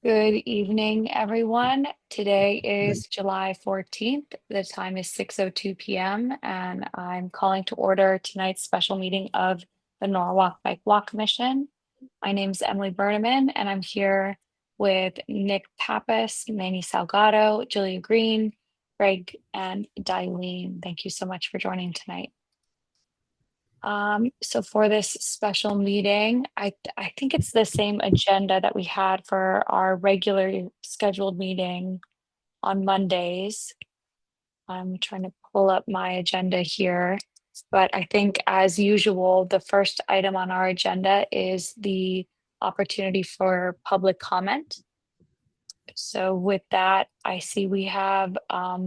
Good evening, everyone. Today is July 14th. The time is 6:02 p.m. and I'm calling to order tonight's special meeting of the Norwalk Bike Walk Commission. My name is Emily Berneman, and I'm here with Nick Pappas, Manny Salgado, Julia Green, Greg, and Dilene. Thank you so much for joining tonight. So for this special meeting, I think it's the same agenda that we had for our regular scheduled meeting on Mondays. I'm trying to pull up my agenda here, but I think as usual, the first item on our agenda is the opportunity for public comment. So with that, I see we have a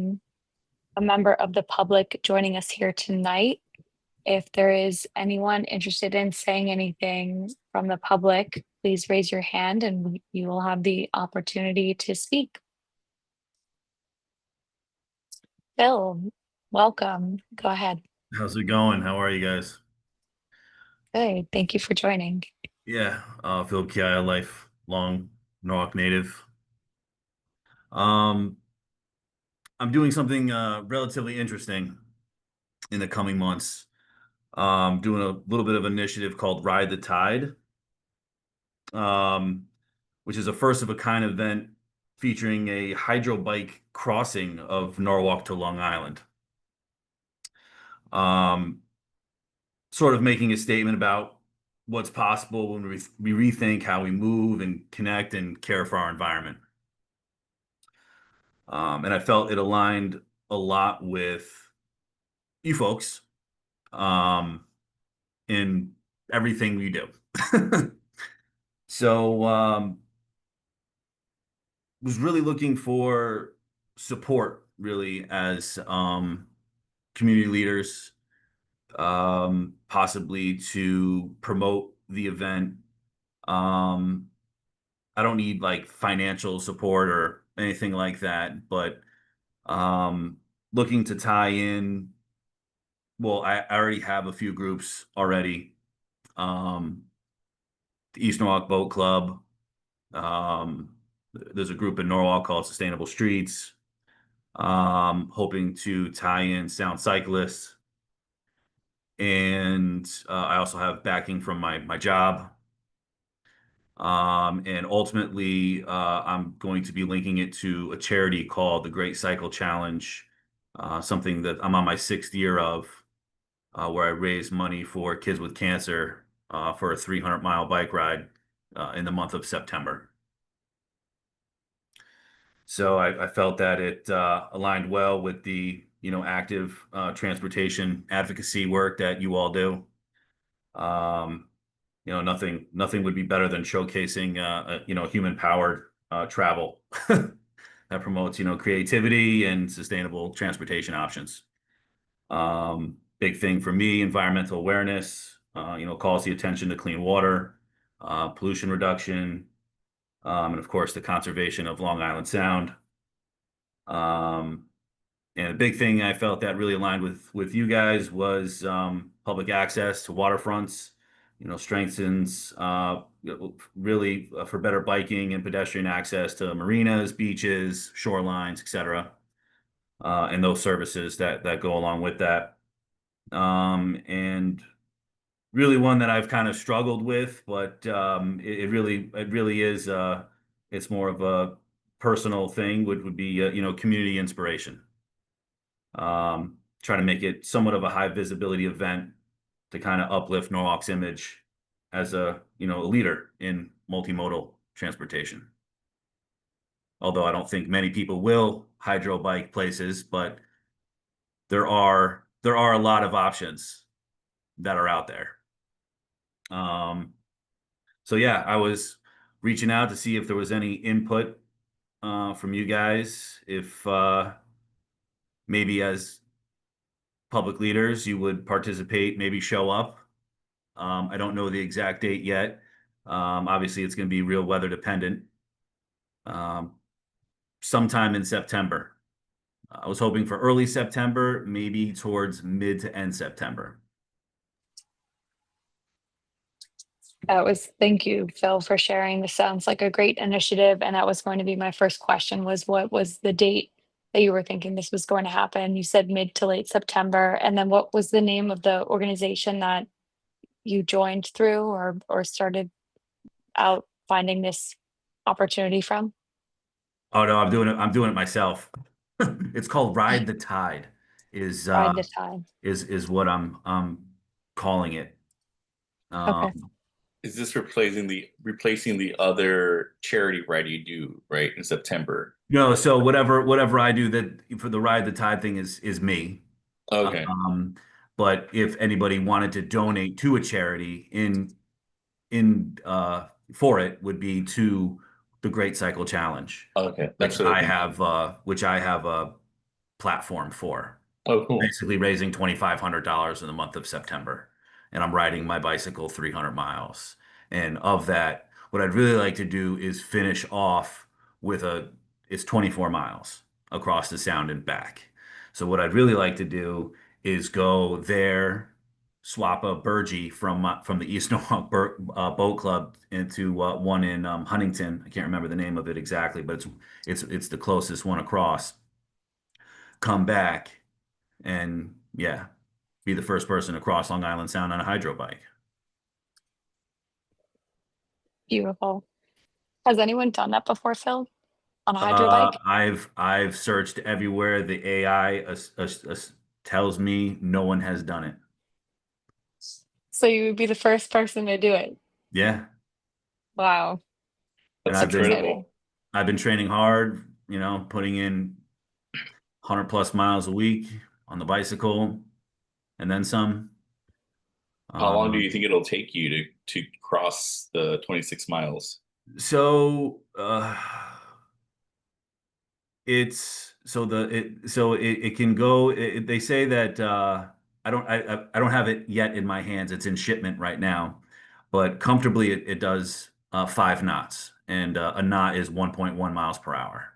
member of the public joining us here tonight. If there is anyone interested in saying anything from the public, please raise your hand and you will have the opportunity to speak. Bill, welcome. Go ahead. How's it going? How are you guys? Good. Thank you for joining. Yeah, Phil Kia, lifelong Norwalk native. Um, I'm doing something relatively interesting in the coming months. Doing a little bit of initiative called Ride the Tide, um, which is a first of a kind event featuring a hydro bike crossing of Norwalk to Long Island. Um, Sort of making a statement about what's possible when we rethink how we move and connect and care for our environment. And I felt it aligned a lot with you folks um, in everything we do. So was really looking for support really as community leaders, possibly to promote the event. Um, I don't need like financial support or anything like that, but um, looking to tie in. Well, I already have a few groups already. Um, the East Norwalk Boat Club. There's a group in Norwalk called Sustainable Streets. Hoping to tie in Sound Cyclists. And I also have backing from my job. And ultimately, I'm going to be linking it to a charity called the Great Cycle Challenge, something that I'm on my 6th year of, where I raise money for kids with cancer for a 300-mile bike ride in the month of September. So I felt that it aligned well with the active transportation advocacy work that you all do. Um, nothing would be better than showcasing human powered travel that promotes creativity and sustainable transportation options. Big thing for me, environmental awareness, calls the attention to clean water, pollution reduction, and of course the conservation of Long Island Sound. Um, and a big thing I felt that really aligned with you guys was public access to waterfronts. Strengthens really for better biking and pedestrian access to marinas, beaches, shorelines, etc. And those services that go along with that. And really one that I've kind of struggled with, but it really is it's more of a personal thing. Would be community inspiration. Try to make it somewhat of a high visibility event to kind of uplift Norwalk's image as a leader in multimodal transportation. Although I don't think many people will hydro bike places, but there are a lot of options that are out there. So yeah, I was reaching out to see if there was any input from you guys, if maybe as public leaders you would participate, maybe show up. I don't know the exact date yet. Obviously, it's going to be real weather dependent. Um, Sometime in September. I was hoping for early September, maybe towards mid to end September. Thank you, Phil, for sharing. This sounds like a great initiative. And that was going to be my first question was what was the date that you were thinking this was going to happen? You said mid to late September. And then what was the name of the organization that you joined through or started out finding this opportunity from? Oh no, I'm doing it myself. It's called Ride the Tide is Ride the Tide. is what I'm calling it. Okay. Um Is this replacing the other charity ride you do, right, in September? no, so whatever I do that for the Ride the Tide thing is me. Okay. Um but if anybody wanted to donate to a charity in for it would be to the Great Cycle Challenge, Okay. which That's what I think. I have a platform for. Oh, cool. Basically raising $2,500 in the month of September. And I'm riding my bicycle 300 miles. And of that, what I'd really like to do is finish off with it's 24 miles across the Sound and back. So what I'd really like to do is go there, swap a burgee from the East Norwalk Boat Club into one in Huntington. I can't remember the name of it exactly, but it's the closest one across. Come back and yeah, be the first person to cross Long Island Sound on a hydro bike. Beautiful. Has anyone done that before, Phil? On a hydro bike? I've searched everywhere. The AI tells me no one has done it. So you would be the first person to do it. Yeah, Wow. and That's I've That's been exciting. incredible. I've been training hard. You know, putting in 100 plus miles a week on the bicycle, and then some. How long do you Um, think it'll take you to cross the 26 miles? so it's it can go they say that I don't have it yet in my hands. It's in shipment right now, but comfortably it does 5 knots, and a knot is 1.1 miles per hour.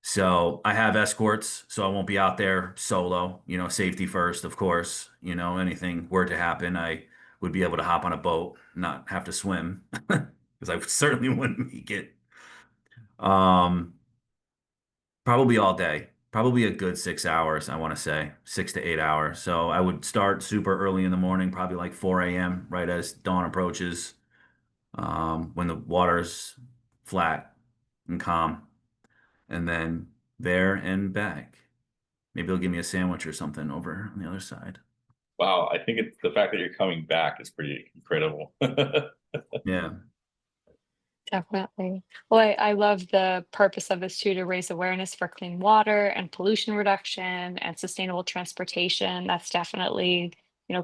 So I have escorts, so I won't be out there solo, you know, safety first, of course. You know, anything were to happen, I would be able to hop on a boat, not have to swim because I certainly wouldn't make it. Um, Probably all day. Probably a good 6 hours, I want to say, 6 to 8 hours. So I would start super early in the morning, probably like 4 a.m., right as dawn approaches, when the water's flat and calm, and then there and back. Maybe they'll give me a sandwich or something over on the other side. Wow, I think it's the fact that you're coming back is pretty incredible. Yeah. Definitely. Well, I love the purpose of this too, to raise awareness for clean water and pollution reduction and sustainable transportation. That's definitely,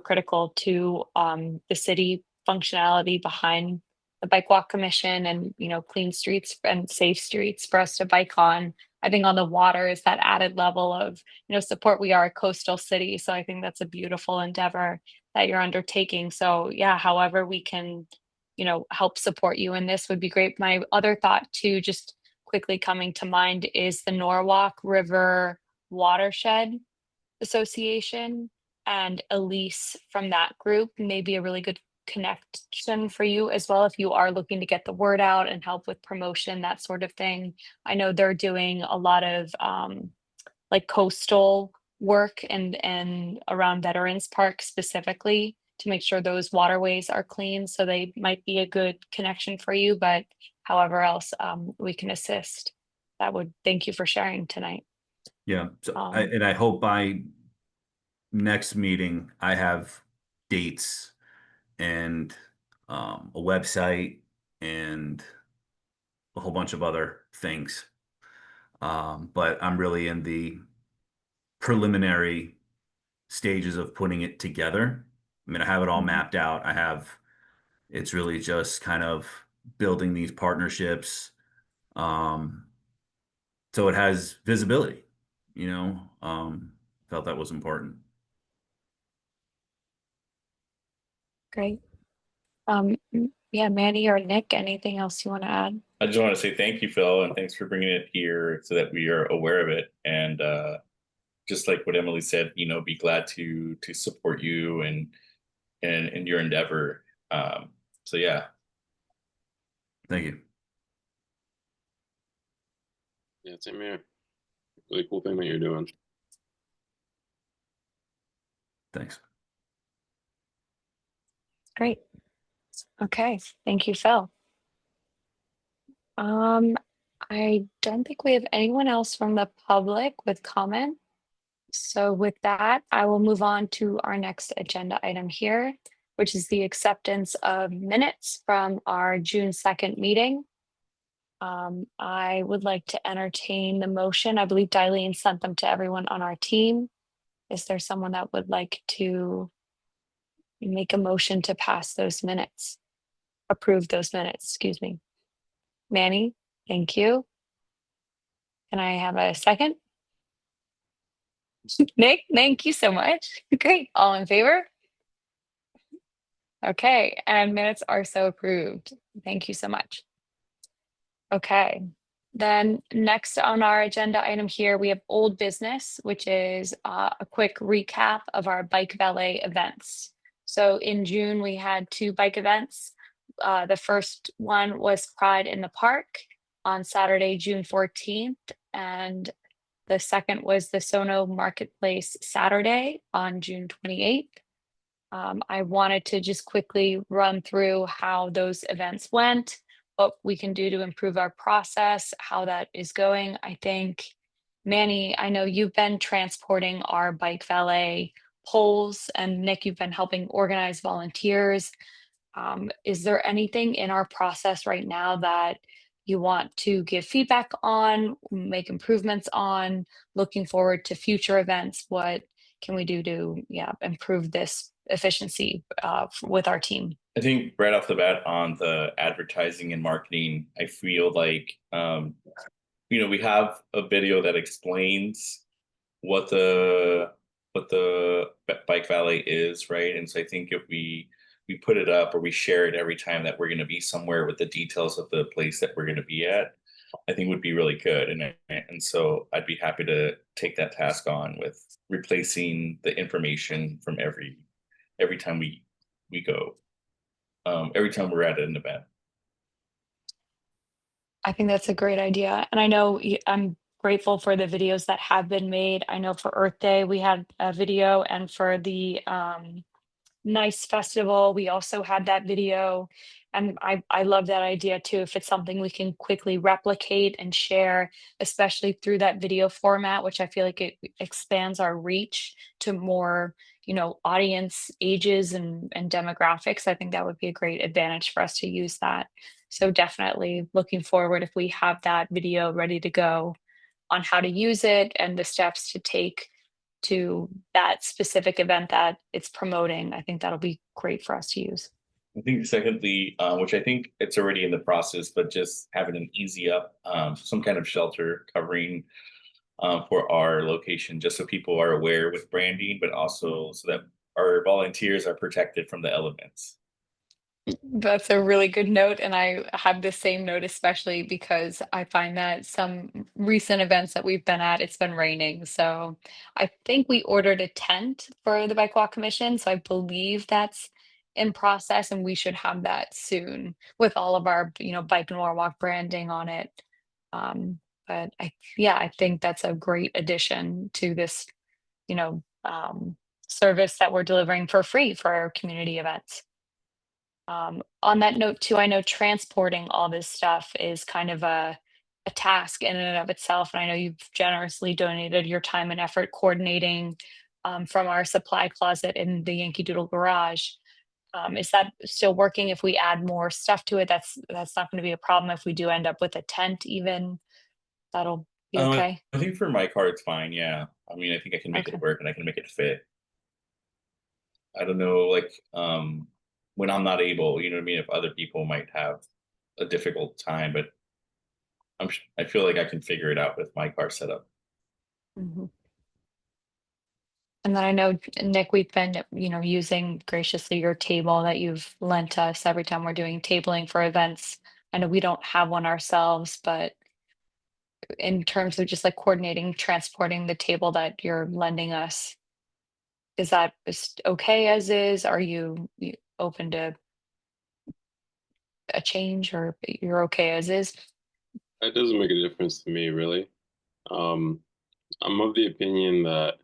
critical to the city functionality behind the Bike Walk Commission and, clean streets and safe streets for us to bike on. I think on the water is that added level of, support. We are a coastal city, so I think that's a beautiful endeavor that you're undertaking. So yeah, however we can help support you in this would be great. My other thought too, just quickly coming to mind, is the Norwalk River Watershed Association, and Elise from that group may be a really good connection for you as well if you are looking to get the word out and help with promotion, that sort of thing. I know they're doing a lot of like coastal work and around Veterans Park specifically to make sure those waterways are clean. So they might be a good connection for you, but however else we can assist, thank you for sharing tonight. Yeah. So Um, I hope by next meeting I have dates and a website and a whole bunch of other things. But I'm really in the preliminary stages of putting it together. I mean, I have it all mhm. mapped out. It's really just kind of building these partnerships. Um, so it has visibility, you know, felt that was important. Great. Yeah, Manny or Nick, anything else you want to add? I just want to say thank you, Phil, and thanks for bringing it here so that we are aware of it. And just like what Emily said, be glad to support you and your endeavor. So yeah, Thank you. Yeah, same here. Really cool thing that you're doing. Thanks. Great. Okay, thank you, Phil. I don't think we have anyone else from the public with comment. So with that, I will move on to our next agenda item here, which is the acceptance of minutes from our June 2nd meeting. I would like to entertain the motion. I believe Darlene sent them to everyone on our team. Is there someone that would like to make a motion to pass those minutes? Approve those minutes, excuse me. Manny, thank you. Can I have a second? Nick, thank you so much. Great. All in favor? Okay, and minutes are so approved. Thank you so much. Okay, then next on our agenda item here, we have old business, which is a quick recap of our bike valet events. So in June, we had 2 bike events. The first one was Pride in the Park on Saturday, June 14th, and the second was the Sono Marketplace Saturday on June 28th. I wanted to just quickly run through how those events went, what we can do to improve our process, how that is going. I think, Manny, I know you've been transporting our bike valet poles, and Nick, you've been helping organize volunteers. Is there anything in our process right now that you want to give feedback on, make improvements on, looking forward to future events? What can we do to improve this efficiency with our team? I think right off the bat on the advertising and marketing, I feel like we have a video that explains what the bike valet is, right? And so I think if we put it up or we share it every time that we're going to be somewhere with the details of the place that we're going to be at, I think would be really good. And so I'd be happy to take that task on with replacing the information from every time we go, every time we're at an event. I think that's a great idea. And I know I'm grateful for the videos that have been made. I know for Earth Day, we had a video, and for the Nice Festival, we also had that video. And I love that idea too. If it's something we can quickly replicate and share, especially through that video format, which I feel like it expands our reach to more, audience ages and demographics. I think that would be a great advantage for us to use that. So definitely looking forward if we have that video ready to go on how to use it and the steps to take to that specific event that it's promoting. I think that'll be great for us to use. I think secondly, which I think it's already in the process, but just having an easy up, some kind of shelter covering for our location, just so people are aware with branding, but also so that our volunteers are protected from the elements. That's a really good note, and I have the same note, especially because I find that some recent events that we've been at, it's been raining. So I think we ordered a tent for the Bike Walk Commission. So I believe that's in process, and we should have that soon with all of our, Bike and Walk branding on it. But I think that's a great addition to this, service that we're delivering for free for our community events. On that note too, I know transporting all this stuff is kind of a task in and of itself. And I know you've generously donated your time and effort coordinating from our supply closet in the Yankee Doodle garage. Is that still working? If we add more stuff to it, that's not going to be a problem. If we do end up with a tent, even that'll be okay. I think for my car, it's fine. Yeah. I mean, I think I can make Okay. it work and I can make it fit. I don't know, like, when I'm not able, you know what I mean? If other people might have a difficult time, but I feel like I can figure it out with my car setup. Mhm. And then I know, Nick, we've been, using graciously your table that you've lent us every time we're doing tabling for events. I know we don't have one ourselves, but in terms of just like coordinating, transporting the table that you're lending us, is that just okay as is? Are you open to a change, or you're okay as is? It doesn't make a difference to me, really. Um, I'm of the opinion that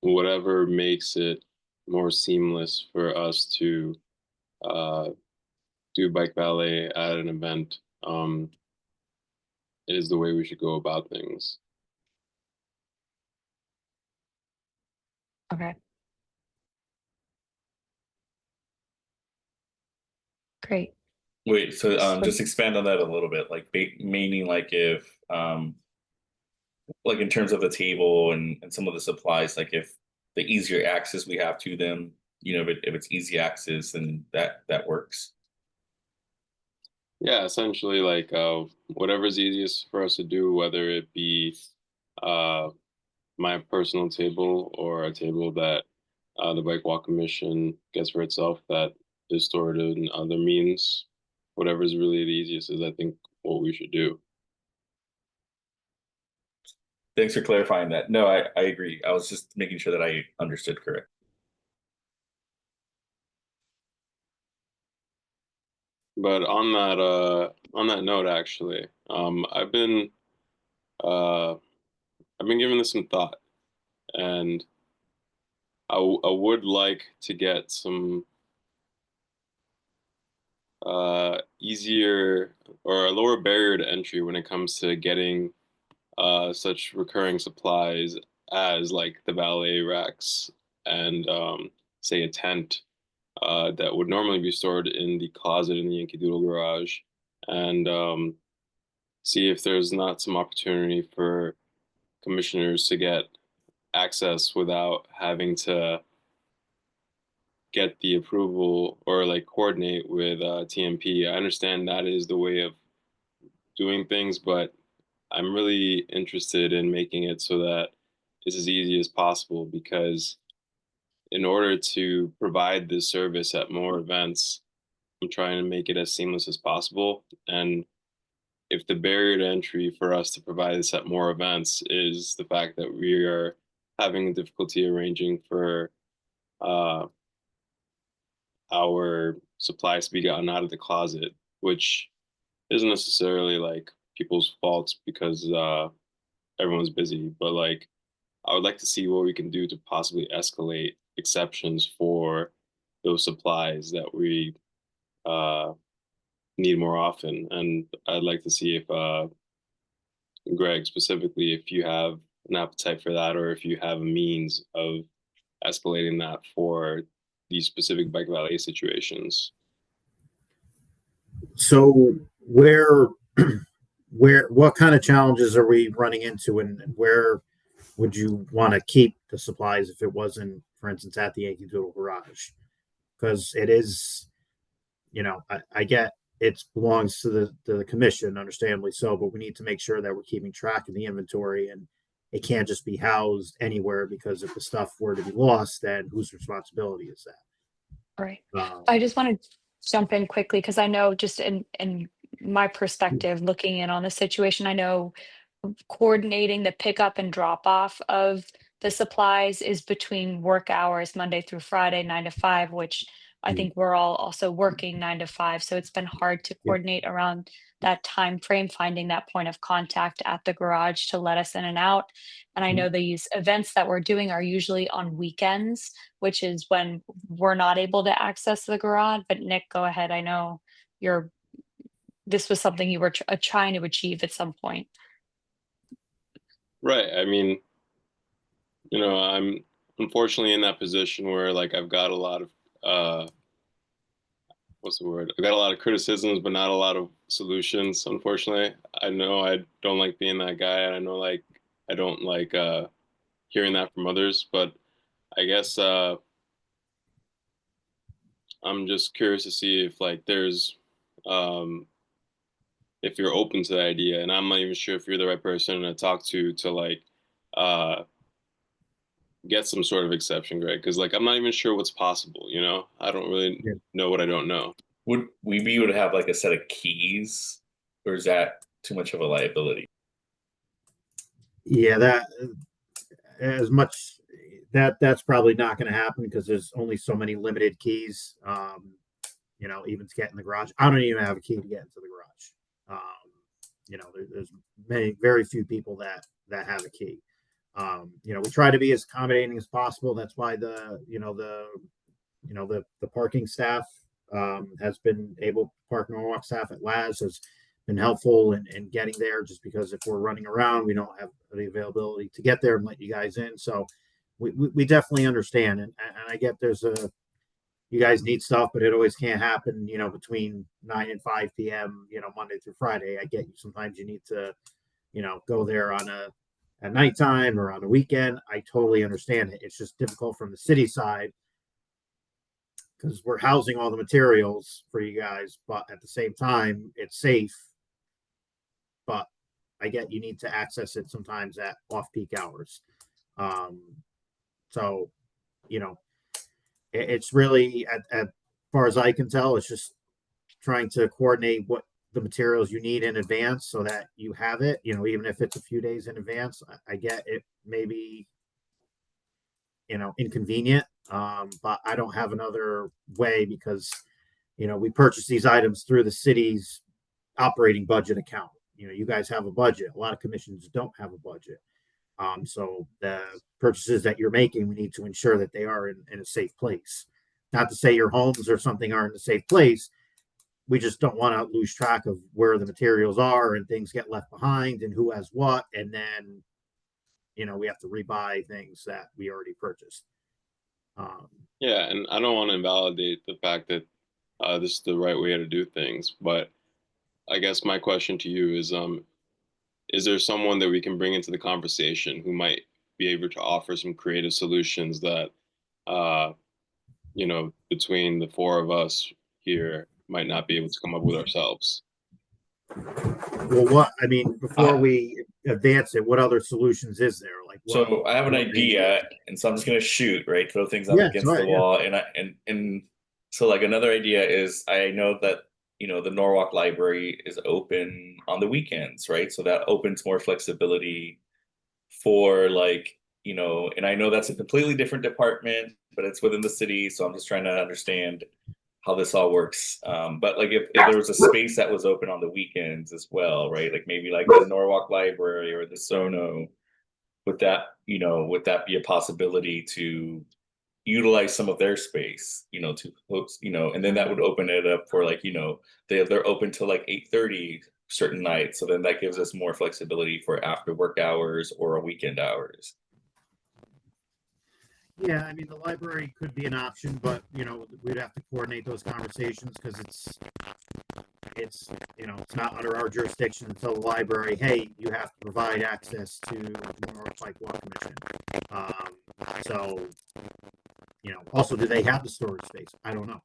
whatever makes it more seamless for us to uh, do bike ballet at an event is the way we should go about things. Okay. Great. Wait, so So- just expand on that a little bit, like meaning like if like in terms of the table and some of the supplies, like if the easier access we have to them, if it's easy access, then that works. Yeah, essentially, like whatever's easiest for us to do, whether it be uh, my personal table or a table that the Bike Walk Commission gets for itself that is stored in other means. Whatever's really the easiest is, I think, what we should do. Thanks for clarifying that. No, I agree. I was just making sure that I understood correct. But on that note, actually, uh, I've been giving this some thought, and I would like to get some easier or a lower barrier to entry when it comes to getting such recurring supplies as like the ballet racks and say a tent that would normally be stored in the closet in the Yankee Doodle garage, and see if there's not some opportunity for commissioners to get access without having to get the approval or like coordinate with TMP. I understand that is the way of doing things, but I'm really interested in making it so that it's as easy as possible, because in order to provide this service at more events, I'm trying to make it as seamless as possible. And if the barrier to entry for us to provide this at more events is the fact that we are having difficulty arranging for uh, our supplies to be gotten out of the closet, which isn't necessarily like people's faults because everyone's busy, but like I would like to see what we can do to possibly escalate exceptions for those supplies that we uh, need more often. And I'd like to see if Greg, specifically, if you have an appetite for that, or if you have a means of escalating that for these specific bike valet situations. So what kind of challenges are we running into, and where would you want to keep the supplies if it wasn't, for instance, at the Yankee Doodle garage? Because it is, I get it belongs to the commission, understandably so, but we need to make sure that we're keeping track of the inventory, and it can't just be housed anywhere, because if the stuff were to be lost, then whose responsibility is that? Right. I just want to jump in quickly because I know, just in my perspective, looking in on the situation, I know coordinating the pickup and drop off of the supplies is between work hours, Monday through Friday, 9 to 5, which I Mm. think we're all also working 9 to 5. So it's been hard to Yeah. coordinate around that time frame, finding that point of contact at the garage to let us in and out. And I know these events that we're doing are usually on weekends, which is when we're not able to access the garage. But Nick, go ahead. I know you're this was something you were trying to achieve at some point. Right. I mean, I'm unfortunately in that position where like I've got a lot of what's the word? I got a lot of criticisms, but not a lot of solutions. Unfortunately, I know I don't like being that guy, and I know like I don't like hearing that from others. But I guess I'm just curious to see if like there's if you're open to the idea, and I'm not even sure if you're the right person to talk to like uh, get some sort of exception, Greg, because like I'm not even sure what's possible. I don't really Yeah. know what I don't know. Would we be able to have like a set of keys, or is that too much of a liability? Yeah, that as much that's probably not going to happen because there's only so many limited keys. you know, even to get in the garage. I don't even have a key to get into the garage. You know, there's very few people that have a key. You know, we try to be as accommodating as possible. That's why the parking staff has been able, park Norwalk staff at LAS has been helpful in getting there, just because if we're running around, we don't have the availability to get there and let you guys in. So we definitely understand. And I get you guys need stuff, but it always can't happen, you know, between 9 and 5 p.m., you know, Monday through Friday. I get you. Sometimes you need to, you know, go there at nighttime or on a weekend. I totally understand it. It's just difficult from the city side because we're housing all the materials for you guys, but at the same time, it's safe. But I get you need to access it sometimes at off-peak hours. So, you know, it's really, at far as I can tell, it's just trying to coordinate what the materials you need in advance so that you have it, you know, even if it's a few days in advance. I get it, maybe, you know, inconvenient, but I don't have another way because, you know, we purchase these items through the city's operating budget account. You know, you guys have a budget. A lot of commissions don't have a budget. So the purchases that you're making, we need to ensure that they are in a safe place. Not to say your homes or something aren't in a safe place. We just don't want to lose track of where the materials are and things get left behind and who has what. And then, you know, we have to rebuy things that we already purchased. Yeah, and I don't want to invalidate the fact that this is the right way to do things, but I guess my question to you is there someone that we can bring into the conversation who might be able to offer some creative solutions that, you know, between the four of us here might not be able to come up with ourselves? Well, before we advance it, what other solutions is there? Like, So I have an idea, and so I'm just gonna shoot, right? Throw things up against the wall, and so like another idea is, I know that, you know, the Norwalk Library is open on the weekends, right? So that opens more flexibility for, like, you know, and I know that's a completely different department, but it's within the city, so I'm just trying to understand how this all works. But like if there was a space that was open on the weekends as well, right? Like maybe like the Norwalk Library or the Sono, would that be a possibility to utilize some of their space, you know, to host, you know, and then that would open it up for, like, you know, they're open till like 8:30 certain nights. So then that gives us more flexibility for after work hours or weekend hours. Yeah, I mean, the library could be an option, but, you know, we'd have to coordinate those conversations because it's, you know, it's not under our jurisdiction to tell the library, hey, you have to provide access to the North Pike Law Commission. So, you know, also, do they have the storage space? I don't know.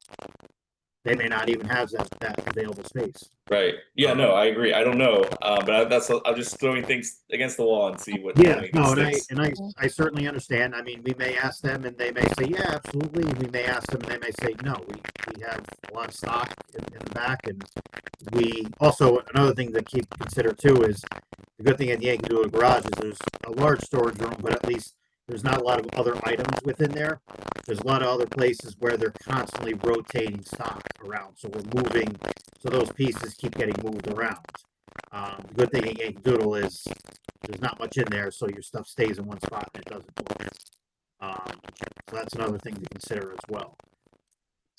They may not even have that available space. Right. Yeah, no, I agree. I don't know. But I'm just throwing things against the wall and see what. Yeah, no, and I certainly understand. I mean, we may ask them and they may say, yeah, absolutely. And we may ask them and they may say, no, we have a lot of stock in the back. And we also, another thing to consider too is the good thing at the Yankee Doodle garage is there's a large storage room, but at least there's not a lot of other items within there. There's a lot of other places where they're constantly rotating stock around. So we're moving, so those pieces keep getting moved around. The good thing at Yankee Doodle is there's not much in there, so your stuff stays in one spot and it doesn't move. So that's another thing to consider as well.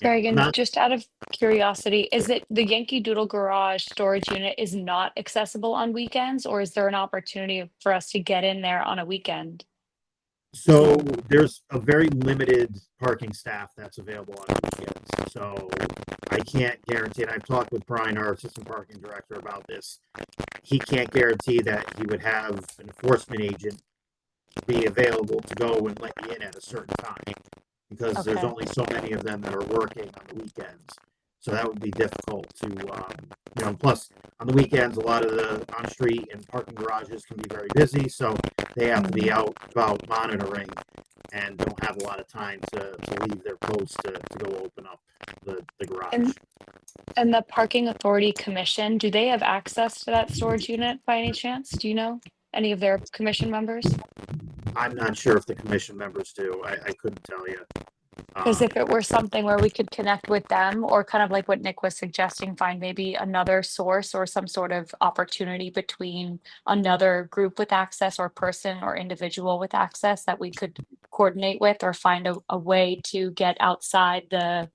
Dragon, just out of curiosity, is it the Yankee Doodle garage storage unit is not accessible on weekends, or is there an opportunity for us to get in there on a weekend? So there's a very limited parking staff that's available on weekends. So I can't guarantee, and I've talked with Brian, our assistant parking director, about this. He can't guarantee that he would have an enforcement agent be available to go and let you in at a certain time because there's only so many of them that are working on the weekends. So that would be difficult to, you know, plus on the weekends, a lot of the on-street and parking garages can be very busy. So they have to be out about monitoring and don't have a lot of time to leave their post to go open up the garage. And the Parking Authority Commission, do they have access to that storage unit by any chance? Do you know any of their commission members? I'm not sure if the commission members do. I couldn't tell you. Because Um, if it were something where we could connect with them, or kind of like what Nick was suggesting, find maybe another source or some sort of opportunity between another group with access or person or individual with access that we could coordinate with, or find a way to get outside the,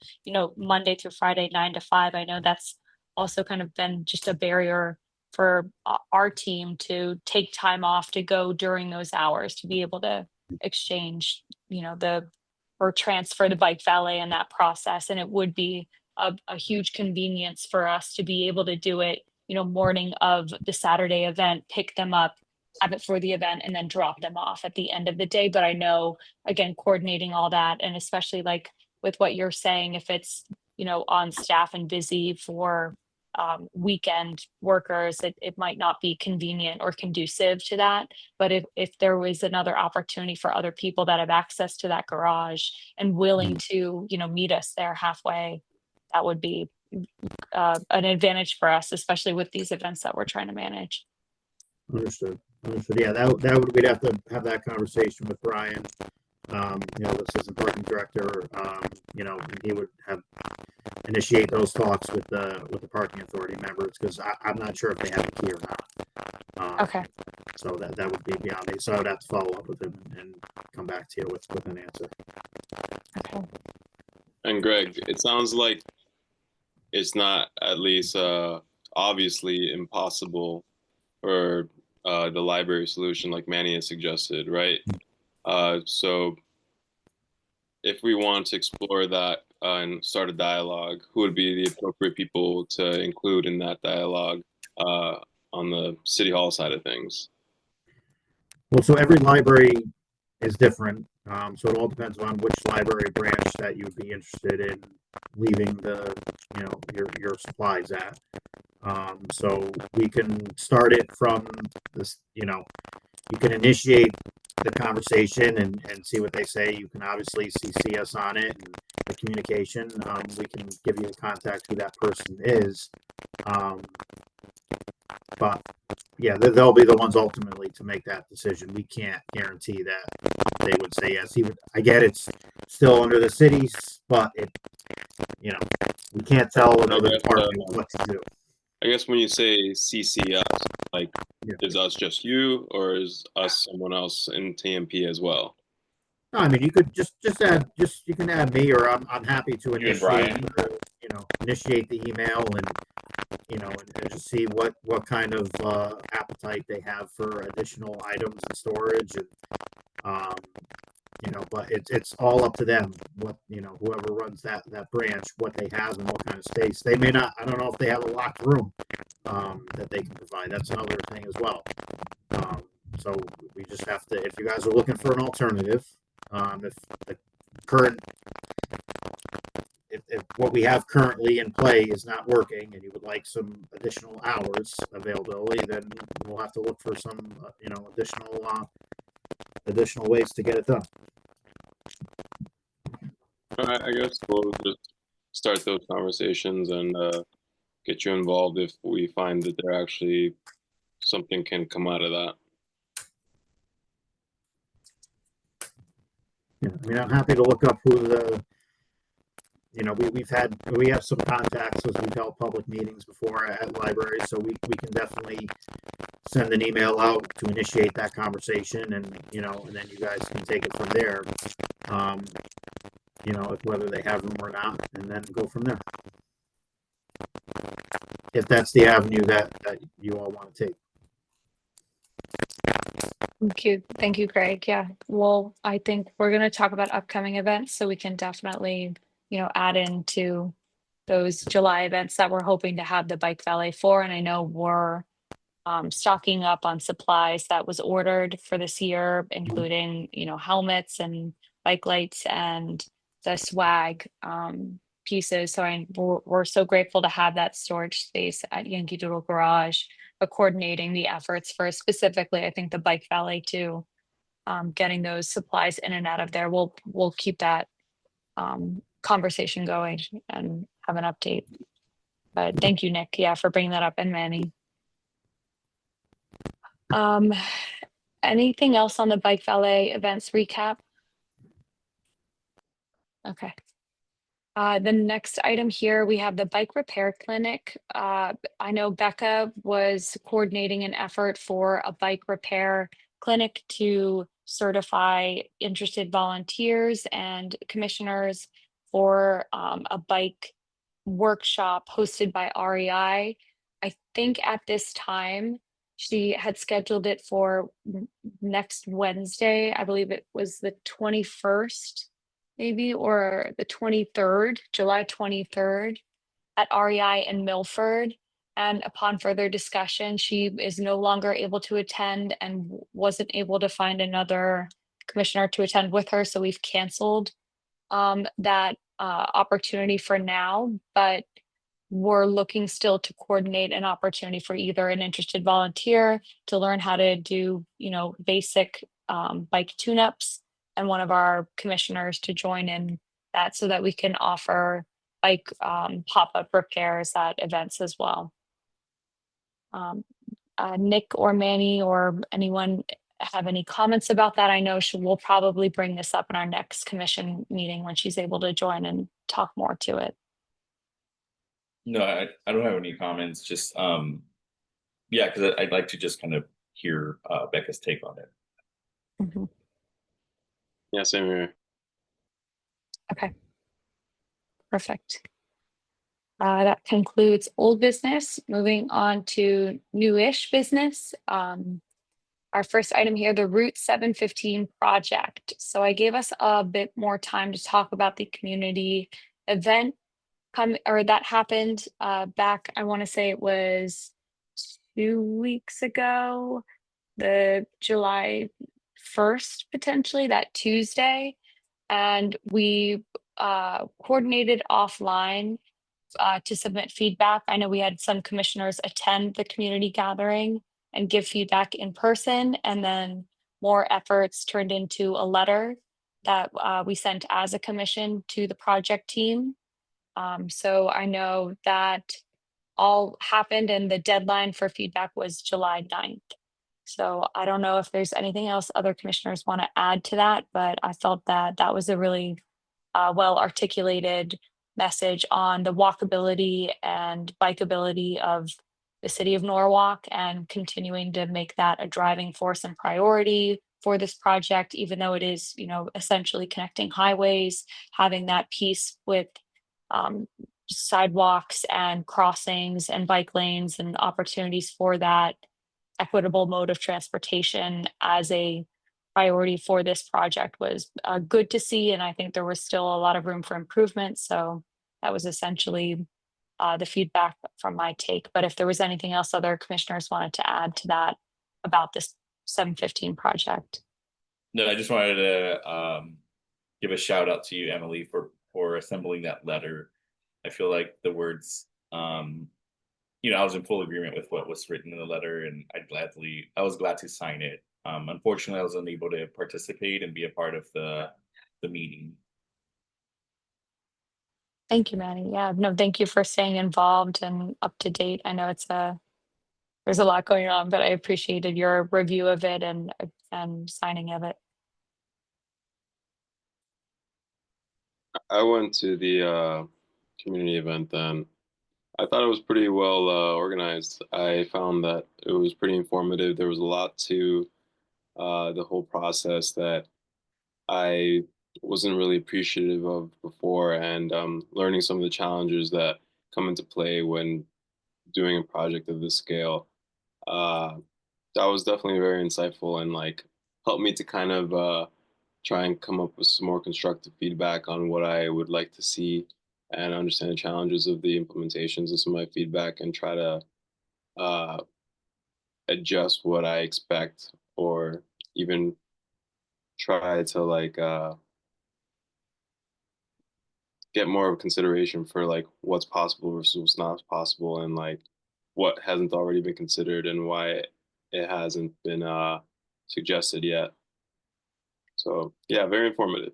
Monday through Friday, 9 to 5. I know that's also kind of been just a barrier for our team to take time off to go during those hours to be able to exchange, the or transfer the bike valet in that process. And it would be a huge convenience for us to be able to do it, morning of the Saturday event, pick them up, have it for the event, and then drop them off at the end of the day. But I know, again, coordinating all that, and especially like with what you're saying, if it's, on staff and busy for weekend workers, it might not be convenient or conducive to that. But if there was another opportunity for other people that have access to that garage and willing to, meet us there halfway, that would be an advantage for us, especially with these events that we're trying to manage. Understood. Understood. Yeah, that would, we'd have to have that conversation with Brian, the assistant parking director, and he would have initiate those talks with the parking authority members, because I'm not sure if they have a key or not. Okay. So that would be beyond me. So I would have to follow up with him and come back to you with an answer. Okay. And Greg, it sounds like it's not at least obviously impossible for the library solution like Manny has suggested, right? So if we want to explore that and start a dialogue, who would be the appropriate people to include in that dialogue on the city hall side of things? Well, so every library is different. So it all depends on which library branch that you would be interested in leaving your supplies at. So we can start it from this, you can initiate the conversation and see what they say. You can obviously CC us on it and the communication. We can give you a contact who that person is. But yeah, they'll be the ones ultimately to make that decision. We can't guarantee that they would say yes. I get it's still under the cities, but we can't tell another department what to do. I guess when you say CC us, like, is us just you, or is us someone else in TMP as well? No, I mean, you could just add, you can add me, or I'm happy to and Brian. initiate the email and and just see what kind of appetite they have for additional items and storage, and but it's all up to them, what whoever runs that branch, what they have and what kind of space. They may not, I don't know if they have a locked room that they can provide. That's another thing as well. So we just have to, if you guys are looking for an alternative, if the current if what we have currently in play is not working and you would like some additional hours availability, then we'll have to look for some additional ways to get it done. All right, I guess we'll just start those conversations and get you involved if we find that there actually something can come out of that. Yeah, I mean, I'm happy to look up who we have some contacts as we've held public meetings before at libraries, so we can definitely send an email out to initiate that conversation, and then you guys can take it from there. If whether they have room or not, and then go from there. If that's the avenue that you all want to take. Thank you, Greg. Yeah. Well, I think we're going to talk about upcoming events, so we can definitely, add into those July events that we're hoping to have the bike valet for. And I know we're stocking up on supplies that was ordered for this year, including, helmets and bike lights and the swag pieces. So we're so grateful to have that storage space at Yankee Doodle Garage, but coordinating the efforts for specifically, I think, the bike valet too, getting those supplies in and out of there. We'll keep that conversation going and have an update. But thank you, Nick, for bringing that up, and Manny. Anything else on the bike valet events recap? Okay. The next item here, we have the bike repair clinic. I know Becca was coordinating an effort for a bike repair clinic to certify interested volunteers and commissioners for a bike workshop hosted by REI. I think at this time she had scheduled it for next Wednesday. I believe it was the 21st, maybe, or the 23rd, July 23rd at REI in Milford. And upon further discussion, she is no longer able to attend and wasn't able to find another commissioner to attend with her. So we've canceled that opportunity for now, but we're looking still to coordinate an opportunity for either an interested volunteer to learn how to do, basic bike tune-ups, and one of our commissioners to join in that so that we can offer bike pop-up repairs at events as well. Nick or Manny or anyone have any comments about that? I know we'll probably bring this up in our next commission meeting when she's able to join and talk more to it. No, I don't have any comments. Just yeah, because I'd like to just kind of hear Becca's take on it. Mhm. Yeah, same here. Okay. Perfect. That concludes old business. Moving on to newish business. Our first item here, the Route 715 project. So I gave us a bit more time to talk about the community event that happened back, I want to say it was 2 weeks ago, the July 1st, potentially that Tuesday. And we coordinated offline to submit feedback. I know we had some commissioners attend the community gathering and give feedback in person, and then more efforts turned into a letter that we sent as a commission to the project team. So I know that all happened and the deadline for feedback was July 9th. So I don't know if there's anything else other commissioners want to add to that, but I felt that that was a really well articulated message on the walkability and bikeability of the city of Norwalk, and continuing to make that a driving force and priority for this project, even though it is, essentially connecting highways, having that piece with um, sidewalks and crossings and bike lanes and opportunities for that equitable mode of transportation as a priority for this project was good to see. And I think there was still a lot of room for improvement. So that was essentially the feedback from my take. But if there was anything else other commissioners wanted to add to that about this 715 project. No, I just wanted to give a shout out to you, Emily, for assembling that letter. I feel like the words, I was in full agreement with what was written in the letter, and I was glad to sign it. Unfortunately, I was unable to participate and be a part of the meeting. Thank you, Manny. Yeah, no, thank you for staying involved and up to date. I know there's a lot going on, but I appreciated your review of it and signing of it. I went to the community event then. I thought it was pretty well organized. I found that it was pretty informative. There was a lot to the whole process that I wasn't really appreciative of before, and learning some of the challenges that come into play when doing a project of this scale. Uh, that was definitely very insightful and like helped me to kind of try and come up with some more constructive feedback on what I would like to see and understand the challenges of the implementations of some of my feedback and try to uh, adjust what I expect or even try to like get more of a consideration for like what's possible versus what's not possible and like what hasn't already been considered and why it hasn't been suggested yet. So yeah, very informative.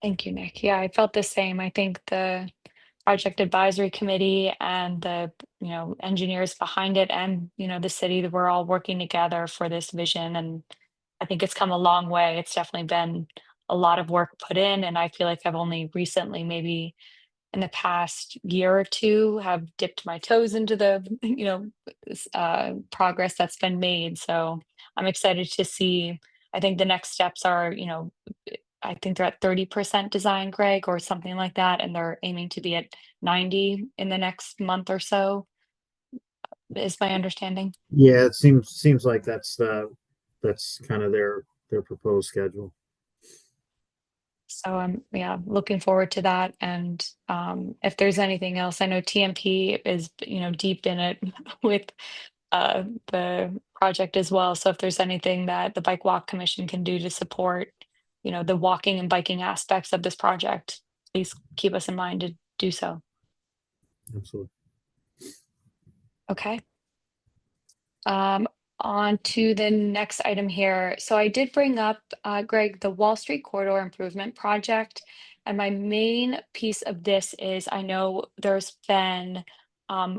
Thank you, Nick. Yeah, I felt the same. I think the project advisory committee and the engineers behind it and the city, that we're all working together for this vision, and I think it's come a long way. It's definitely been a lot of work put in, and I feel like I've only recently, maybe in the past year or two, have dipped my toes into the progress that's been made. So I'm excited to see. I think the next steps are, I think they're at 30% design, Greg, or something like that, and they're aiming to be at 90 in the next month or so, is my understanding. Yeah, it seems like that's kind of their proposed schedule. So I'm, yeah, looking forward to that. And if there's anything else, I know TMP is, deep in it with the project as well. So if there's anything that the Bike Walk Commission can do to support, the walking and biking aspects of this project, please keep us in mind to do so. Absolutely. Okay. On to the next item here. So I did bring up, Greg, the Wall Street Corridor Improvement Project. And my main piece of this is I know there's been a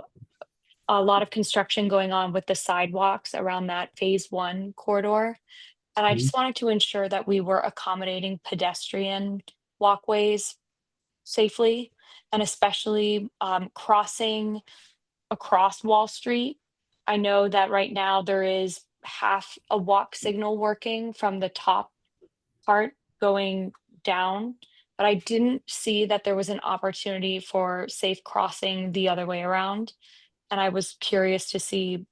lot of construction going on with the sidewalks around that phase 1 corridor. And I just wanted to ensure that we were accommodating pedestrian walkways safely, and especially crossing across Wall Street. I know that right now there is half a walk signal working from the top part going down, but I didn't see that there was an opportunity for safe crossing the other way around. And I was curious to see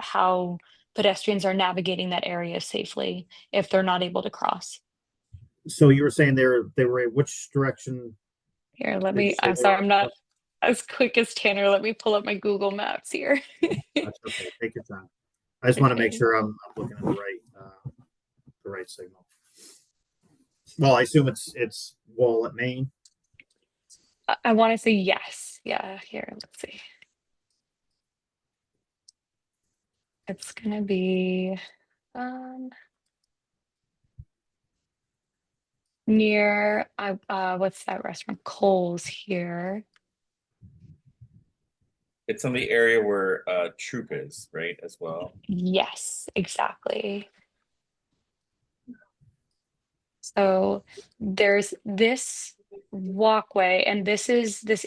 how pedestrians are navigating that area safely if they're not able to cross. So you were saying they were in which direction? Here, Did you say I'm they sorry, were- I'm not as quick as Tanner. Let me pull up my Google Maps here. That's okay. Take your time. I just want to make Okay. sure I'm looking at the right signal. Well, I assume it's Wall at Main. I want to say yes. Yeah, here, let's see. It's gonna be near what's that restaurant? Cole's here. It's in the area where Troop is, right, as well. Yes, exactly. So there's this walkway, and this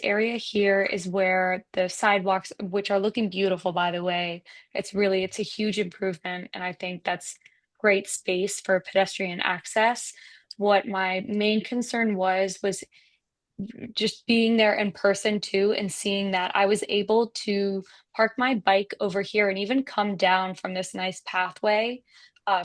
area here is where the sidewalks, which are looking beautiful, by the way. It's a huge improvement, and I think that's great space for pedestrian access. What my main concern was just being there in person too, and seeing that I was able to park my bike over here and even come down from this nice pathway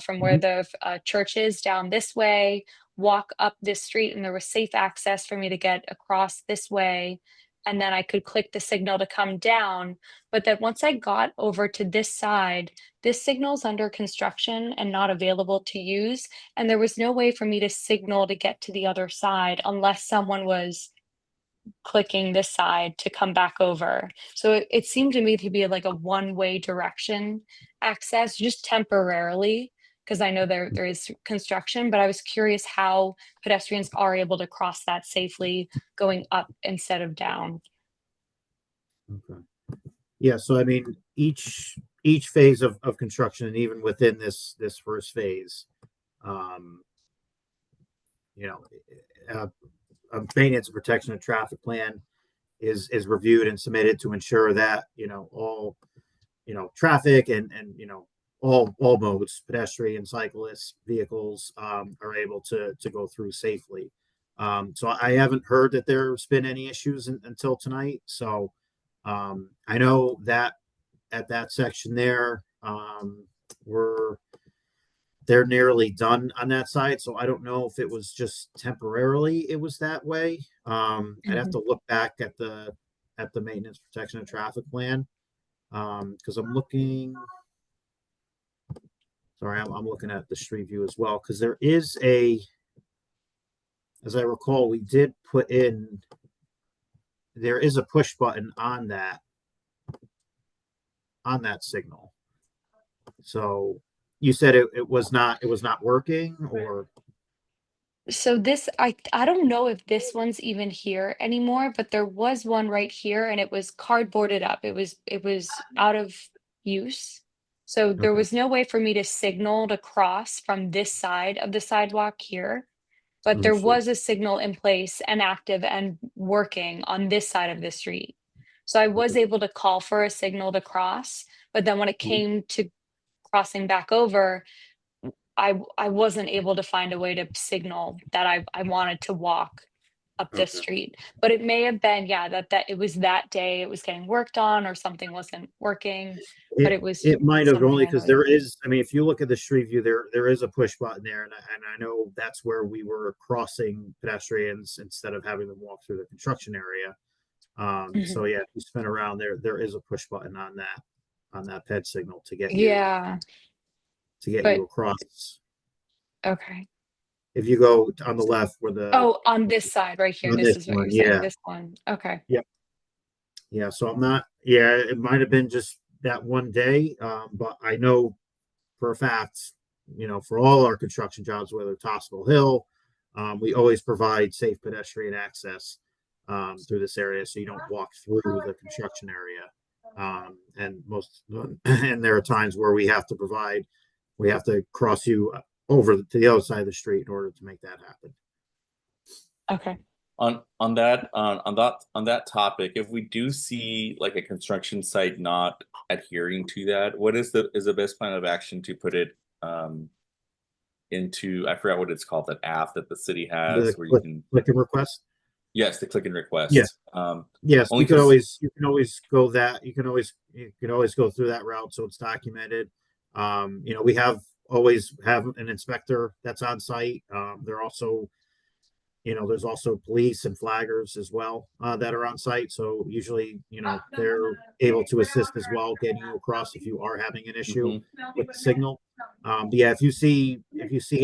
from where the church is down this way, walk up this street, and there was safe access for me to get across this way. And then I could click the signal to come down. But then once I got over to this side, this signal's under construction and not available to use. And there was no way for me to signal to get to the other side unless someone was clicking this side to come back over. So it seemed to me to be like a one-way direction access, just temporarily, because I know there is construction, but I was curious how pedestrians are able to cross that safely going up instead of down. Okay. Yeah, so I mean, each phase of construction, and even within this first phase, um, you know, a maintenance and protection of traffic plan is reviewed and submitted to ensure that all traffic and all modes, pedestrian, cyclists, vehicles, are able to go through safely. So I haven't heard that there's been any issues until tonight. So I know that at that section there, they're nearly done on that side. So I don't know if it was just temporarily it was that way. I'd have to look back at the maintenance, protection, and traffic plan. Because I'm looking. Sorry, I'm looking at the street view as well, because there is as I recall, we did put in, there is a push button on that signal. So you said it was not working, or So this, I don't know if this one's even here anymore, but there was one right here and it was cardboarded up. It was out of use. So there Okay. was no way for me to signal to cross from this side of the sidewalk here. but there Understood. was a signal in place and active and working on this side of the street. So I was able to call for a signal to cross, but then when it came to crossing back over, I wasn't able to find a way to signal that I wanted to walk up this Okay. street. But it may have been, yeah, that it was that day it was getting worked on or something wasn't working, but it was It might have something only I because there noticed. is, I mean, if you look at the street view, there is a push button there, and I know that's where we were crossing pedestrians instead of having them walk through the construction area. So Mhm. yeah, if you spin around there is a push button on that ped signal Yeah, to get you but across. okay. If you go on the left where the Oh, on this side right here, on this this is what one, you're saying, yeah, this one. Okay. yeah, yeah. So I'm not, yeah, it might have been just that one day, but I know for a fact, for all our construction jobs, whether it's Hospital Hill, we always provide safe pedestrian access through this area, so you don't walk through the construction area. And and there are times where we have to cross you over to the other side of the street in order to make that happen. Okay. On that topic, if we do see like a construction site not adhering to that, what is the best plan of action to put it into, I forgot what it's called, that app that the city The has where you can, click and request. yes, the click and Yeah. request. Yes, Only you can because always go that you can always go through that route, so it's documented. We always have an inspector that's on site. They're also, there's also police and flaggers as well that are on site. So usually, they're able to assist as well, getting you across if you are having an issue with the signal. But yeah, if you see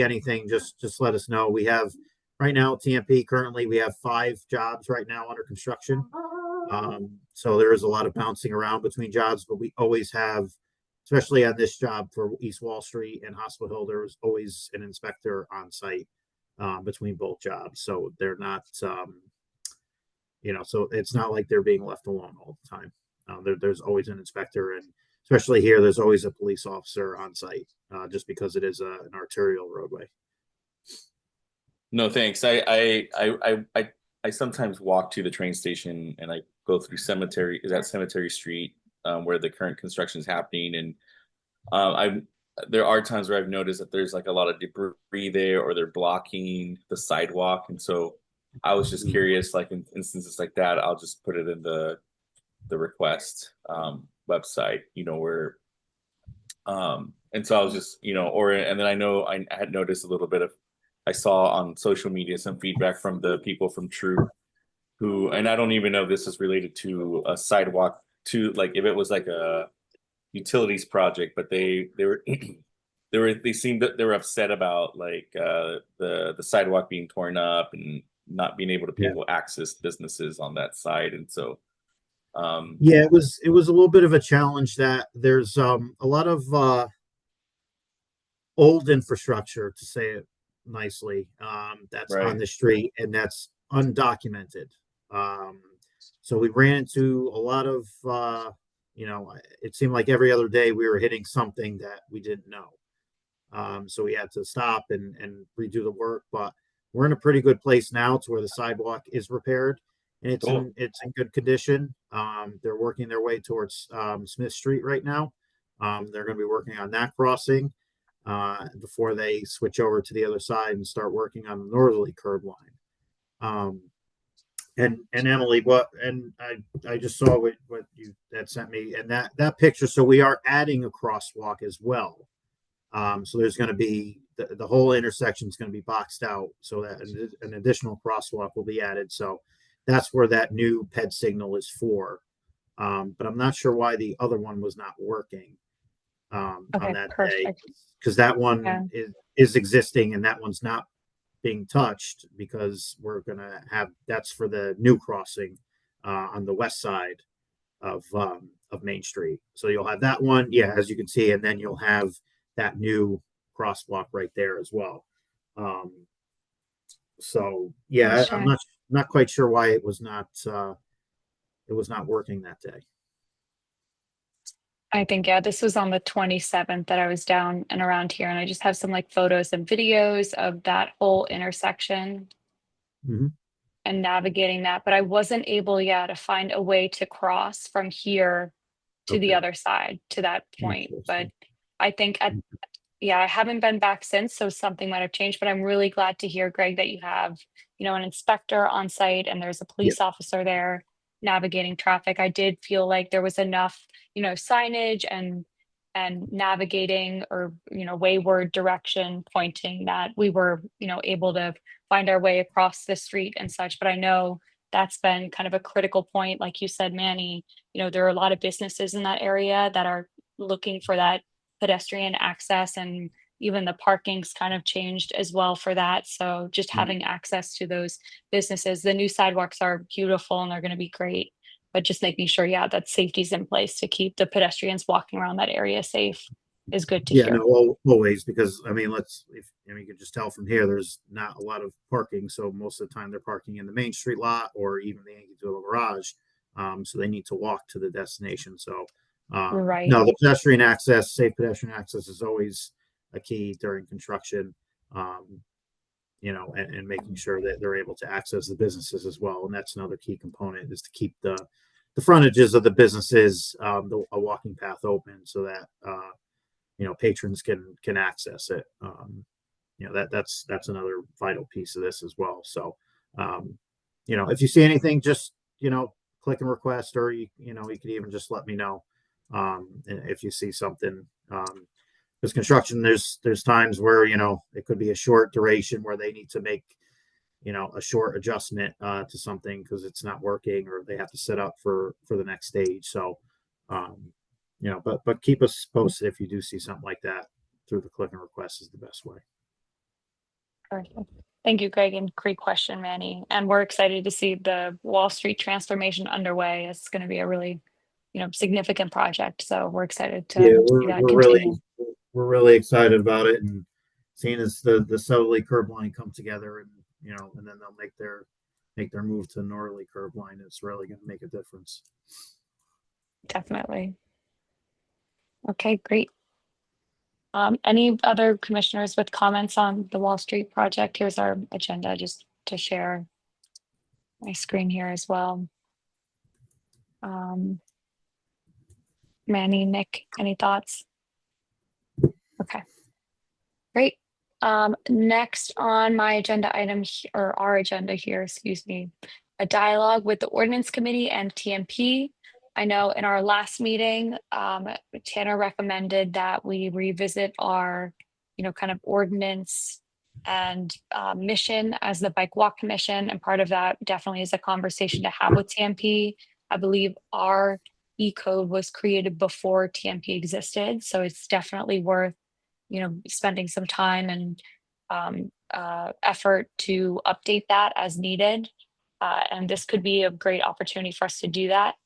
anything, just let us know. We have right now TMP currently we have 5 jobs right now under construction. So there is a lot of bouncing around between jobs, but we always have, especially on this job for East Wall Street and Hospital Hill, there was always an inspector on site between both jobs. So they're not, so it's not like they're being left alone all the time. There's always an inspector, and especially here, there's always a police officer on site, just because it is an arterial roadway. no, thanks. I sometimes walk to the train station and I go through Cemetery Street, where the current construction is happening, and there are times where I've noticed that there's like a lot of debris there, or they're blocking the sidewalk, and so I was just curious, like in instances like that, I'll just put it in the request website, where and so I was just, and then I know I had noticed a little bit of, I saw on social media some feedback from the people from Troop who, and I don't even know if this is related to a sidewalk, to like if it was like a utilities project, but they seemed that they were upset about like the sidewalk being torn up and not being able to Yeah. people access businesses on that side, and so Yeah, it was a little bit of a challenge that there's a lot of old infrastructure, to say it nicely, that's on right. the street and that's undocumented. So we ran into a lot of, it seemed like every other day we were hitting something that we didn't know. So we had to stop and redo the work, but we're in a pretty good place now to where the sidewalk is repaired and Cool. it's in good condition. They're working their way towards Smith Street right now. They're going to be working on that crossing before they switch over to the other side and start working on the northerly curb line. And Emily, I just saw what you had sent me, and that picture. So we are adding a crosswalk as well. So there's going to be the whole intersection is going to be boxed out, so that an additional crosswalk will be added. So that's where that new ped signal is for. But I'm not sure why the other one was not working on Okay, that day, perfect. because that one Yeah. is existing and that one's not being touched, because we're gonna have, that's for the new crossing on the west side of Main Street. So you'll have that one, yeah, as you can see, and then you'll have that new crosswalk right there as well. So yeah, I'm Gotcha. not quite sure why it was not working that day. I think, yeah, this was on the 27th that I was down and around here, and I just have some like photos and videos of that whole intersection Mhm. and navigating that, but I wasn't able, yeah, to find a way to cross from here to the Okay. other side to that point. But Interesting. I think at yeah, I haven't been back since, so something might have changed, but I'm really glad to hear, Greg, that you have, an inspector on site and there's a Yeah. police officer there navigating traffic. I did feel like there was enough, signage and navigating or, wayward direction pointing that we were, able to find our way across the street and such. But I know that's been kind of a critical point. Like you said, Manny, there are a lot of businesses in that area that are looking for that pedestrian access, and even the parking's kind of changed as well for that. So just Mhm. having access to those businesses, the new sidewalks are beautiful and they're going to be great, but just making sure, yeah, that safety's in place to keep the pedestrians walking around that area safe is good to Yeah, no, hear. always, because I mean, you can just tell from here, there's not a lot of parking. So most of the time they're parking in the Main Street lot or even the Yankee Doodle garage. So they need to walk to the destination. So, Right. no, the pedestrian access, safe pedestrian access is always a key during construction. Um, and making sure that they're able to access the businesses as well. And that's another key component, is to keep the frontages of the businesses, a walking path open so that, patrons can access it. That's another vital piece of this as well. So, um, if you see anything, just, click and request, or you could even just let me know, if you see something. Because construction, there's times where, it could be a short duration where they need to make, a short adjustment to something because it's not working, or they have to set up for the next stage. So, um, but keep us posted if you do see something like that. Through the click and request is the best way. Perfect. Thank you, Greg, and great question, Manny. And we're excited to see the Wall Street transformation underway. It's going to be a really, significant project. So we're excited Yeah, to see that we're continue. really excited about it, and seeing as the southerly curb line come together, and and then they'll make their move to northerly curb line. It's really going to make a difference. Definitely. Okay, great. Any other commissioners with comments on the Wall Street project? Here's our agenda just to share my screen here as well. Manny, Nick, any thoughts? Okay, great. Next on my agenda item, or our agenda here, excuse me, a dialogue with the ordinance committee and TMP. I know in our last meeting, Tanner recommended that we revisit our, kind of ordinance and mission as the Bike Walk Commission. And part of that definitely is a conversation to have with TMP. I believe our E-code was created before TMP existed, so it's definitely worth spending some time and effort to update that as needed. And this could be a great opportunity for us to do that.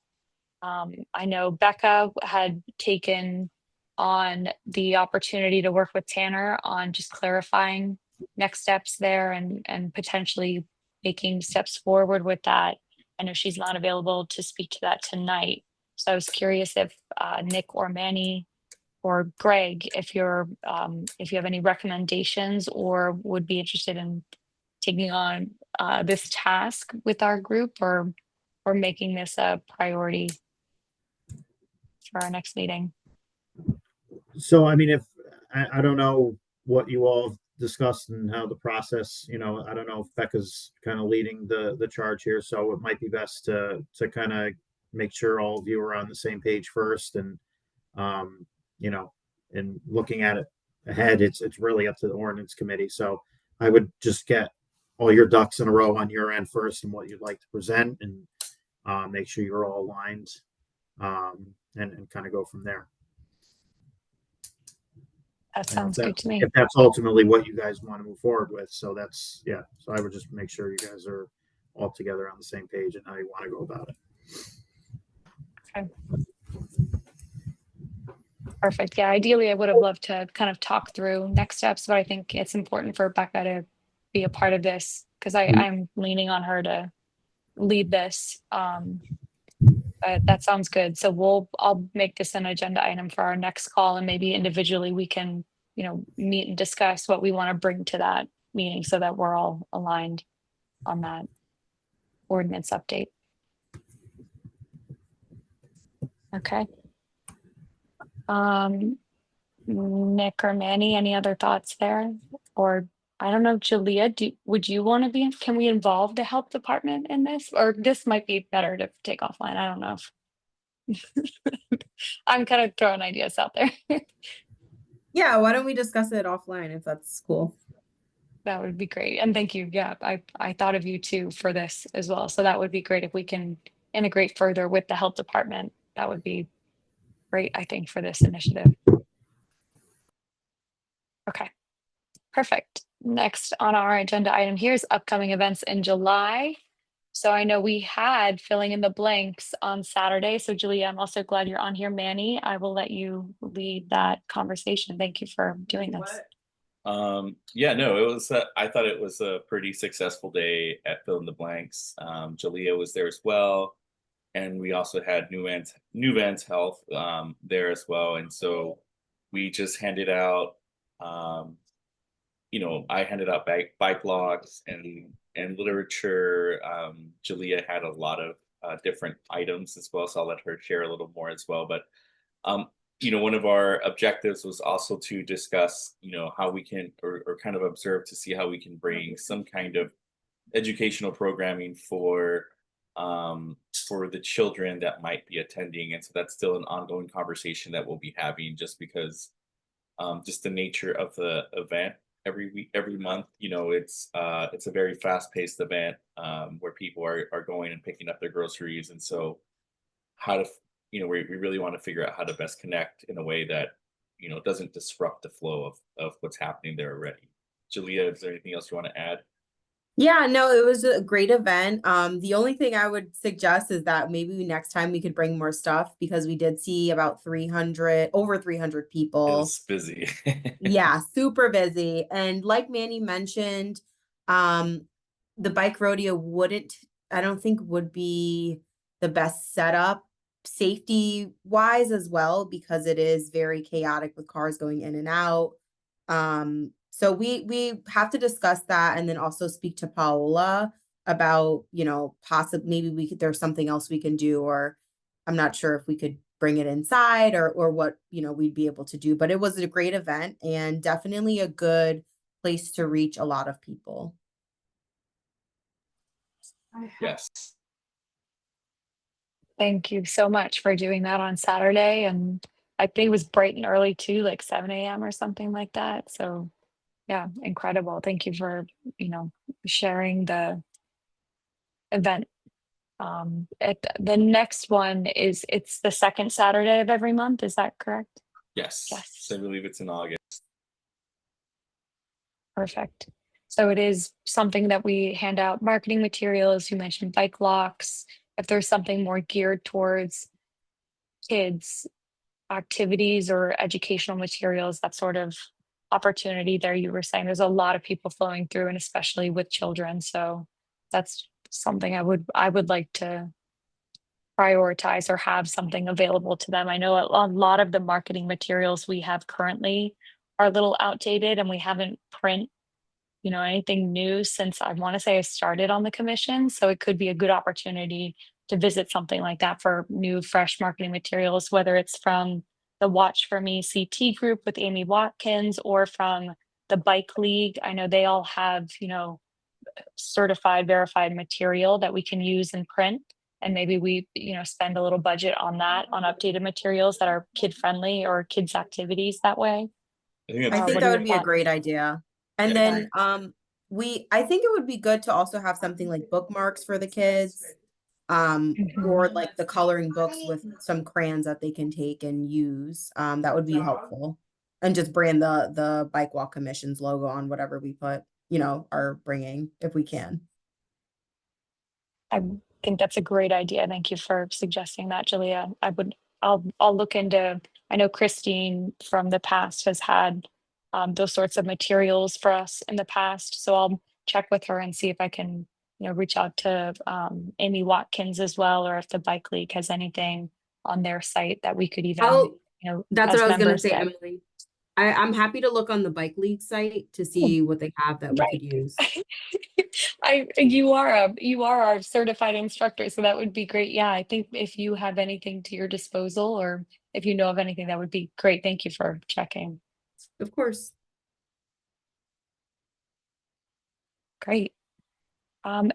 I know Becca had taken on the opportunity to work with Tanner on just clarifying next steps there and potentially making steps forward with that. I know she's not available to speak to that tonight. So I was curious if Nick or Manny or Greg, if you have any recommendations or would be interested in taking on this task with our group, or making this a priority for our next meeting. So, I mean, if I don't know what you all discussed and how the process, I don't know if Becca's kind of leading the charge here, so it might be best to kind of make sure all of you are on the same page first, and um, you know, and looking at it ahead, it's really up to the ordinance committee. So I would just get all your ducks in a row on your end first, and what you'd like to present, and make sure you're all aligned, and kind of go from there. That And sounds good to me. if that's ultimately what you guys want to move forward with, so that's, yeah. So I would just make sure you guys are all together on the same page and how you want to go about it. Okay. Perfect. Yeah, ideally, I would have loved to kind of talk through next steps, but I think it's important for Becca to be a part of this because I'm leaning on her to lead this. That sounds good. So I'll make this an agenda item for our next call, and maybe individually we can, meet and discuss what we want to bring to that meeting so that we're all aligned on that ordinance update. Okay. Nick or Manny, any other thoughts there? Or I don't know, Jalea, would you want to can we involve the health department in this? Or this might be better to take offline. I don't know. I'm kind of throwing ideas out there. Yeah, why don't we discuss it offline if that's cool? That would be great. And thank you. Yeah, I thought of you too for this as well. So that would be great if we can integrate further with the health department. That would be great, I think, for this initiative. Okay, perfect. Next on our agenda item here is upcoming events in July. So I know we had filling in the blanks on Saturday. So Julia, I'm also glad you're on here. Manny, I will let you lead that conversation. Thank you for doing this. Yeah, no, it was, I thought it was a pretty successful day at Fill in the Blanks. Jalea was there as well. And we also had New Vans Health there as well. And so we just handed out, I handed out bike logs and literature. Jalea had a lot of different items as well. So I'll let her share a little more as well. But one of our objectives was also to discuss, how we can or kind of observe to see how we can bring some kind of educational programming for the children that might be attending. And so that's still an ongoing conversation that we'll be having, just because just the nature of the event every week, every month, it's a very fast-paced event where people are going and picking up their groceries. And so how to we really want to figure out how to best connect in a way that doesn't disrupt the flow of what's happening there already. Jalea, is there anything else you want to add? Yeah, no, it was a great event. The only thing I would suggest is that maybe next time we could bring more stuff, because we did see about over 300 It people. was busy. Yeah, super busy. And like Manny mentioned, the bike rodeo I don't think would be the best setup safety wise as well, because it is very chaotic with cars going in and out. So we have to discuss that, and then also speak to Paola about, possibly maybe there's something else we can do, or I'm not sure if we could bring it inside or what, we'd be able to do. But it was a great event and definitely a good place to reach a lot of people. Yes. Thank you so much for doing that on Saturday. And I think it was bright and early too, like 7 a.m. or something like that. So yeah, incredible. Thank you for, sharing the event. The next one it's the second Saturday of every month. Is that correct? Yes. Yes. So I believe it's in August. Perfect. So it is something that we hand out marketing materials. You mentioned bike locks. If there's something more geared towards kids, activities or educational materials, that sort of opportunity there. You were saying there's a lot of people flowing through, and especially with children. So that's something I would like to prioritize or have something available to them. I know a lot of the marketing materials we have currently are a little outdated, and we haven't print anything new since I want to say I started on the commission. So it could be a good opportunity to visit something like that for new, fresh marketing materials, whether it's from the Watch for Me CT group with Amy Watkins or from the Bike League. I know they all have, certified, verified material that we can use in print. And maybe we, spend a little budget on that, on updated materials that are kid friendly or kids activities that way. I think I that's think what that are would your be a thoughts? great idea. And Yeah. then I think it would be good to also have something like bookmarks for the kids. Or like the coloring books with some crayons that they can take and use. That would be helpful. And just brand the Bike Walk Commission's logo on whatever we are bringing, if we can. I think that's a great idea. Thank you for suggesting that, Julia. I'll look into, I know Christine from the past has had those sorts of materials for us in the past. So I'll check with her and see if I can reach out to Amy Watkins as well, or if the Bike League has anything on their site that we could even, That's as what I was gonna members say, get. Emily. I'm happy to look on the Bike League site to see what they have that we Right. could use. You are our certified instructor, so that would be great. Yeah, I think if you have anything to your disposal, or if you know of anything, that would be great. Thank you for checking. Of course. Great.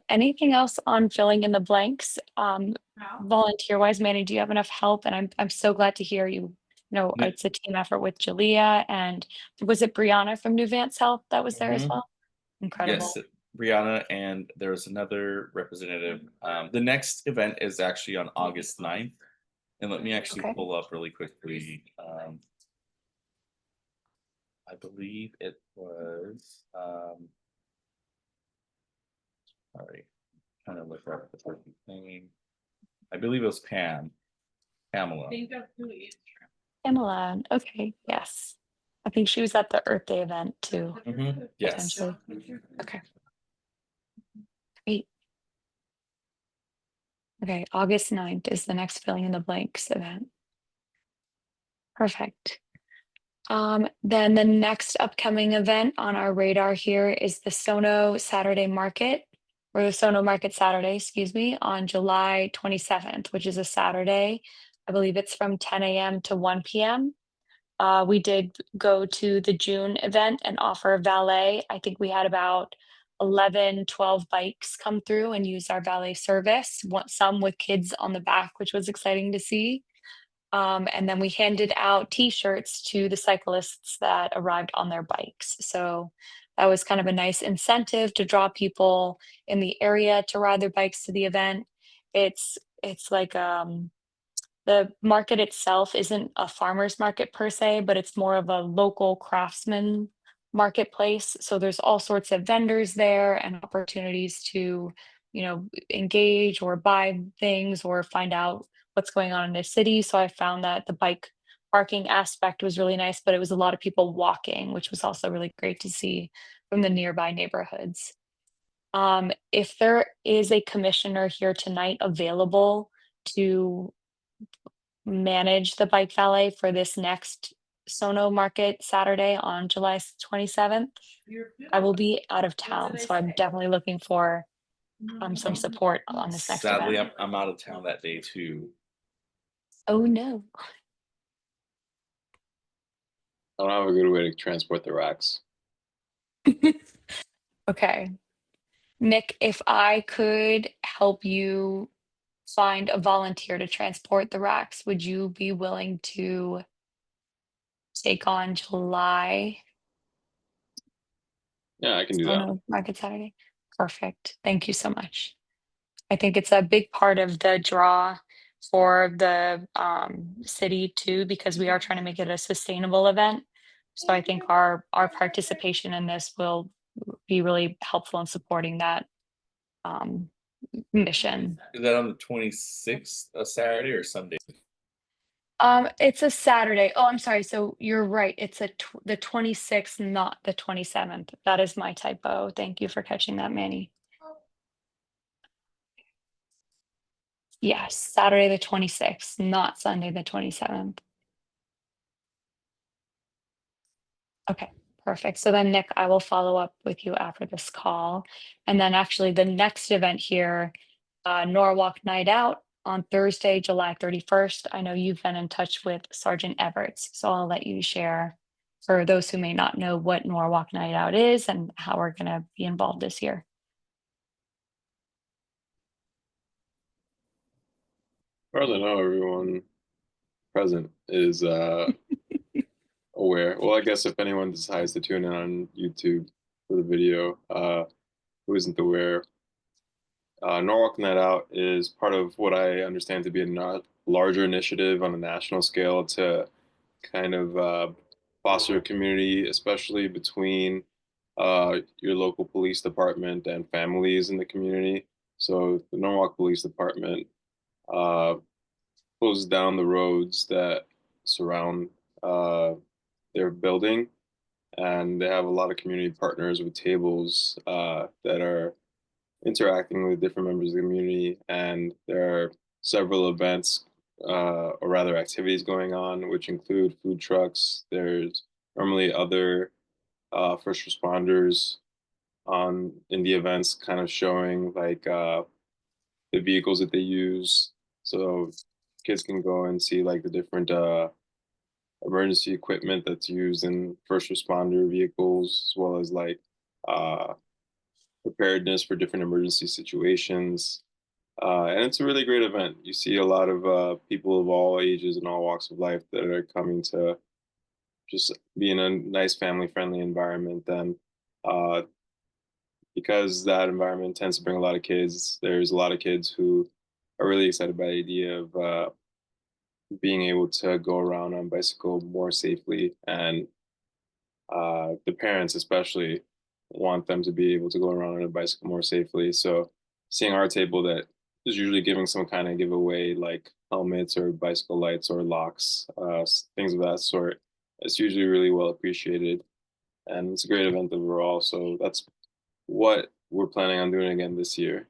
Anything else on filling in the blanks? Volunteer wise, Manny, do you have enough help? And I'm so glad to hear you. Yeah. It's a team effort with Jalea, and was it Brianna from New Vance Health that was there as Mhm. well? Incredible. Yes, Brianna, and there's another representative. The next event is actually on August 9th. And let me actually Okay. pull up really quickly. I believe it was sorry, trying to look up the person's name. I believe it was Pamela. Pamela. Okay, yes. I think she was at the Earth Day event too. Yes. Potentially. Okay. Great. Okay, August 9th is the next filling in the blanks event. Perfect. Then the next upcoming event on our radar here is the Sono Saturday Market, or the Sono Market Saturday, excuse me, on July 27th, which is a Saturday. I believe it's from 10 a.m. to 1 p.m. We did go to the June event and offer valet. I think we had about 11, 12 bikes come through and use our valet service, some with kids on the back, which was exciting to see. And then we handed out T-shirts to the cyclists that arrived on their bikes. So that was kind of a nice incentive to draw people in the area to ride their bikes to the event. It's like the market itself isn't a farmer's market per se, but it's more of a local craftsman marketplace. So there's all sorts of vendors there and opportunities to, engage or buy things or find out what's going on in the city. So I found that the bike parking aspect was really nice, but it was a lot of people walking, which was also really great to see from the nearby neighborhoods. If there is a commissioner here tonight available to manage the bike valet for this next Sono Market Saturday on July 27th, I will be out of town, so I'm definitely looking for some support on this next Sadly, event. I'm out of town that day too. Oh no. I don't have a good way to transport the racks. Okay. Nick, if I could help you find a volunteer to transport the racks, would you be willing to take on July Yeah, I can do that. Sono Market Saturday? Perfect. Thank you so much. I think it's a big part of the draw for the city too, because we are trying to make it a sustainable event. So I think our participation in this will be really helpful in supporting that mission. Is that on the 26th, a Saturday or Sunday? It's a Saturday. Oh, I'm sorry. So you're right. It's the 26th, not the 27th. That is my typo. Thank you for catching that, Manny. Yes, Saturday the 26th, not Sunday the 27th. Okay, perfect. So then, Nick, I will follow up with you after this call. And then actually the next event here, Norwalk Night Out on Thursday, July 31st. I know you've been in touch with Sergeant Everts, so I'll let you share for those who may not know what Norwalk Night Out is and how we're going to be involved this year. As far as I know, everyone present is aware. Well, I guess if anyone decides to tune in on YouTube for the video, who isn't aware, Norwalk Night Out is part of what I understand to be a larger initiative on a national scale to kind of foster a community, especially between your local police department and families in the community. So the Norwalk Police Department closes down the roads that surround their building, and they have a lot of community partners with tables that are interacting with different members of the community, and there are several events, or rather activities going on, which include food trucks. There's normally other first responders on in the events, kind of showing like the vehicles that they use, so kids can go and see like the different emergency equipment that's used in first responder vehicles, as well as like uh, preparedness for different emergency situations. And it's a really great event. You see a lot of people of all ages and all walks of life that are coming to just be in a nice family friendly environment. And uh, because that environment tends to bring a lot of kids, there's a lot of kids who are really excited by the idea of being able to go around on bicycle more safely. And the parents especially want them to be able to go around on a bicycle more safely. So seeing our table that is usually giving some kind of giveaway like helmets or bicycle lights or locks, things of that sort, it's usually really well appreciated. And it's a great event overall. So that's what we're planning on doing again this year.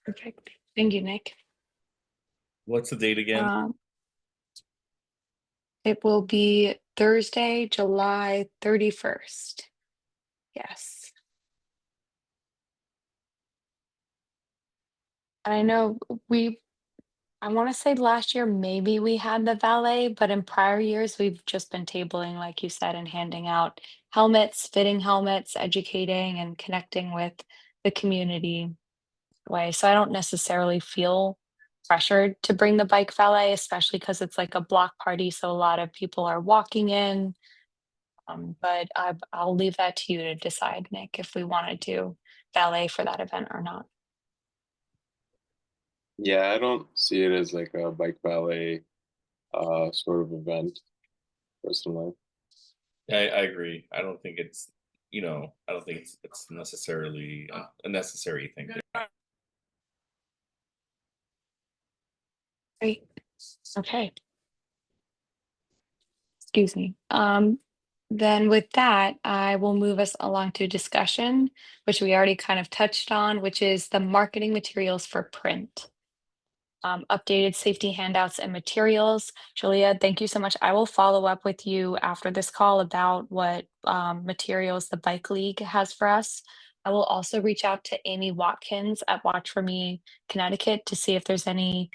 Perfect. Thank you, Nick. What's the date again? It will be Thursday, July 31st. Yes. I know I want to say last year maybe we had the valet, but in prior years we've just been tabling, like you said, and handing out helmets, fitting helmets, educating and connecting with the community way. So I don't necessarily feel pressured to bring the bike valet, especially because it's like a block party. So a lot of people are walking in. But I'll leave that to you to decide, Nick, if we want to do valet for that event or not. Yeah, I don't see it as like a bike ballet sort of event personally. I agree. I don't think it's, I don't think it's necessarily a necessary thing. Great. Okay. Excuse me. Then with that, I will move us along to discussion, which we already kind of touched on, which is the marketing materials for print. Updated safety handouts and materials. Julia, thank you so much. I will follow up with you after this call about what materials the Bike League has for us. I will also reach out to Amy Watkins at Watch for Me Connecticut to see if there's any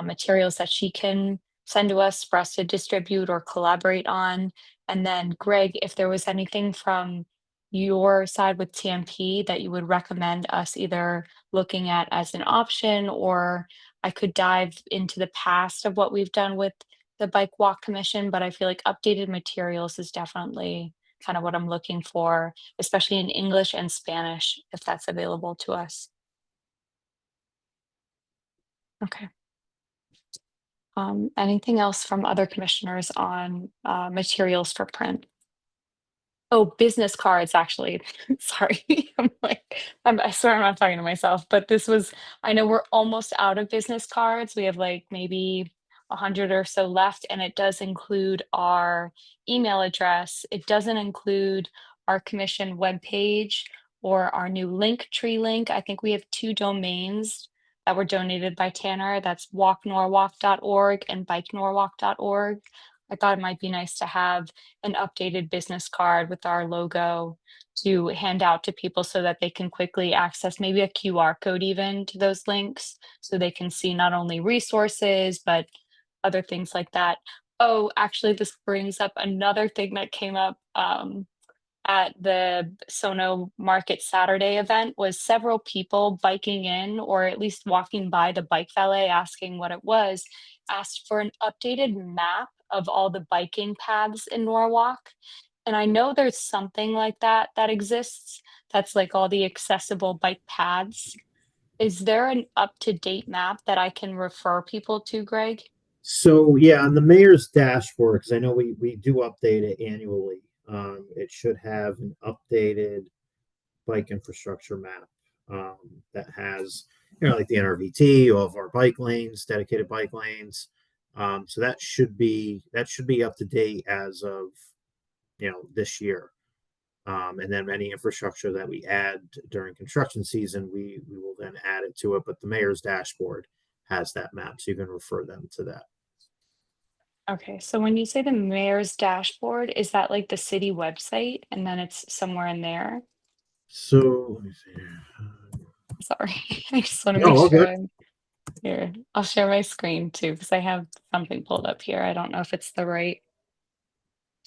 materials that she can send to us for us to distribute or collaborate on. And then, Greg, if there was anything from your side with TMP that you would recommend us either looking at as an option, or I could dive into the past of what we've done with the Bike Walk Commission, but I feel like updated materials is definitely kind of what I'm looking for, especially in English and Spanish, if that's available to us. Okay. Anything else from other commissioners on materials for print? Oh, business cards, actually. Sorry. I swear I'm not talking to myself, but I know we're almost out of business cards. We have like maybe 100 or so left, and it does include our email address. It doesn't include our commission webpage or our new Linktree link. I think we have 2 domains that were donated by Tanner. That's walknorwalk.org and bikenorwalk.org. I thought it might be nice to have an updated business card with our logo to hand out to people so that they can quickly access maybe a QR code even to those links so they can see not only resources, but other things like that. Oh, actually, this brings up another thing that came up at the Sono Market Saturday event was several people biking in or at least walking by the bike valet asking what it was, asked for an updated map of all the biking paths in Norwalk. And I know there's something like that that exists that's like all the accessible bike paths. Is there an up-to-date map that I can refer people to, Greg? So yeah, on the mayor's dashboard, because I know we do update it annually. It should have an updated bike infrastructure map that has, like the NRVT, all of our bike lanes, dedicated bike lanes. So that should be up to date as of this year. And then any infrastructure that we add during construction season, we will then add it to it. But the mayor's dashboard has that map, so you can refer them to that. Okay, so when you say the mayor's dashboard, is that like the city website and then it's somewhere in there? So let me see here. Sorry, I just want to No, make all sure good. I'm here. I'll share my screen too, because I have something pulled up here. I don't know if it's the right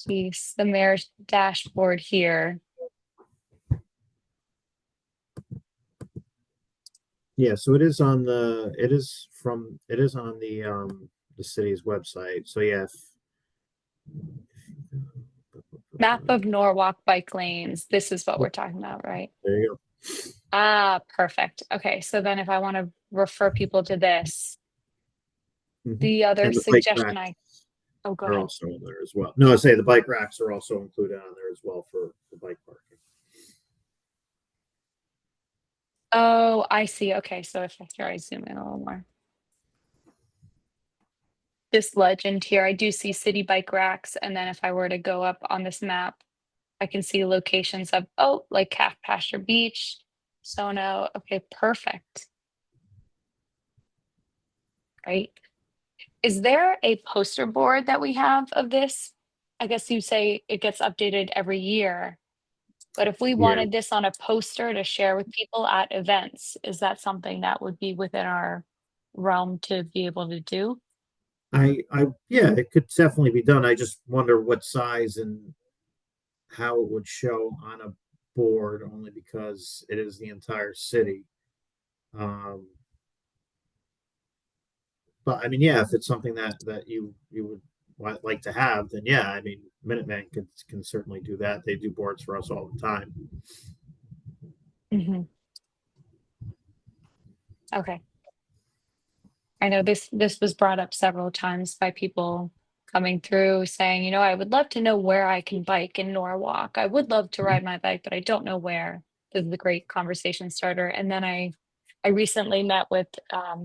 piece. The mayor's dashboard here. Yeah, so it is on the city's website. So yeah. Map of Norwalk bike lanes. This is what we're talking about, right? There you Ah, perfect. Okay, so then if I want to refer people to this, go. the other And the bike suggestion racks oh, go are ahead. also in there as well. No, I say the bike racks are also included on there as well for the bike parking. Oh, I see. Okay, so if here I zoom in a little more. This legend here, I do see city bike racks, and then if I were to go up on this map, I can see locations of, oh, like Calf Pasture Beach, Sono. Okay, perfect. Right. Is there a poster board that we have of this? I guess you say it gets updated every year. But if we Yeah. wanted this on a poster to share with people at events, is that something that would be within our realm to be able to do? Yeah, it could definitely be done. I just wonder what size and how it would show on a board, only because it is the entire city. But I mean, yeah, if it's something that you would like to have, then yeah, I mean, Minuteman can certainly do that. They do boards for us all the time. Mhm. Okay. I know this was brought up several times by people coming through saying, you know, I would love to know where I can bike in Norwalk. I would love to ride my bike, but I don't know where. This is a great conversation starter. And then I recently met with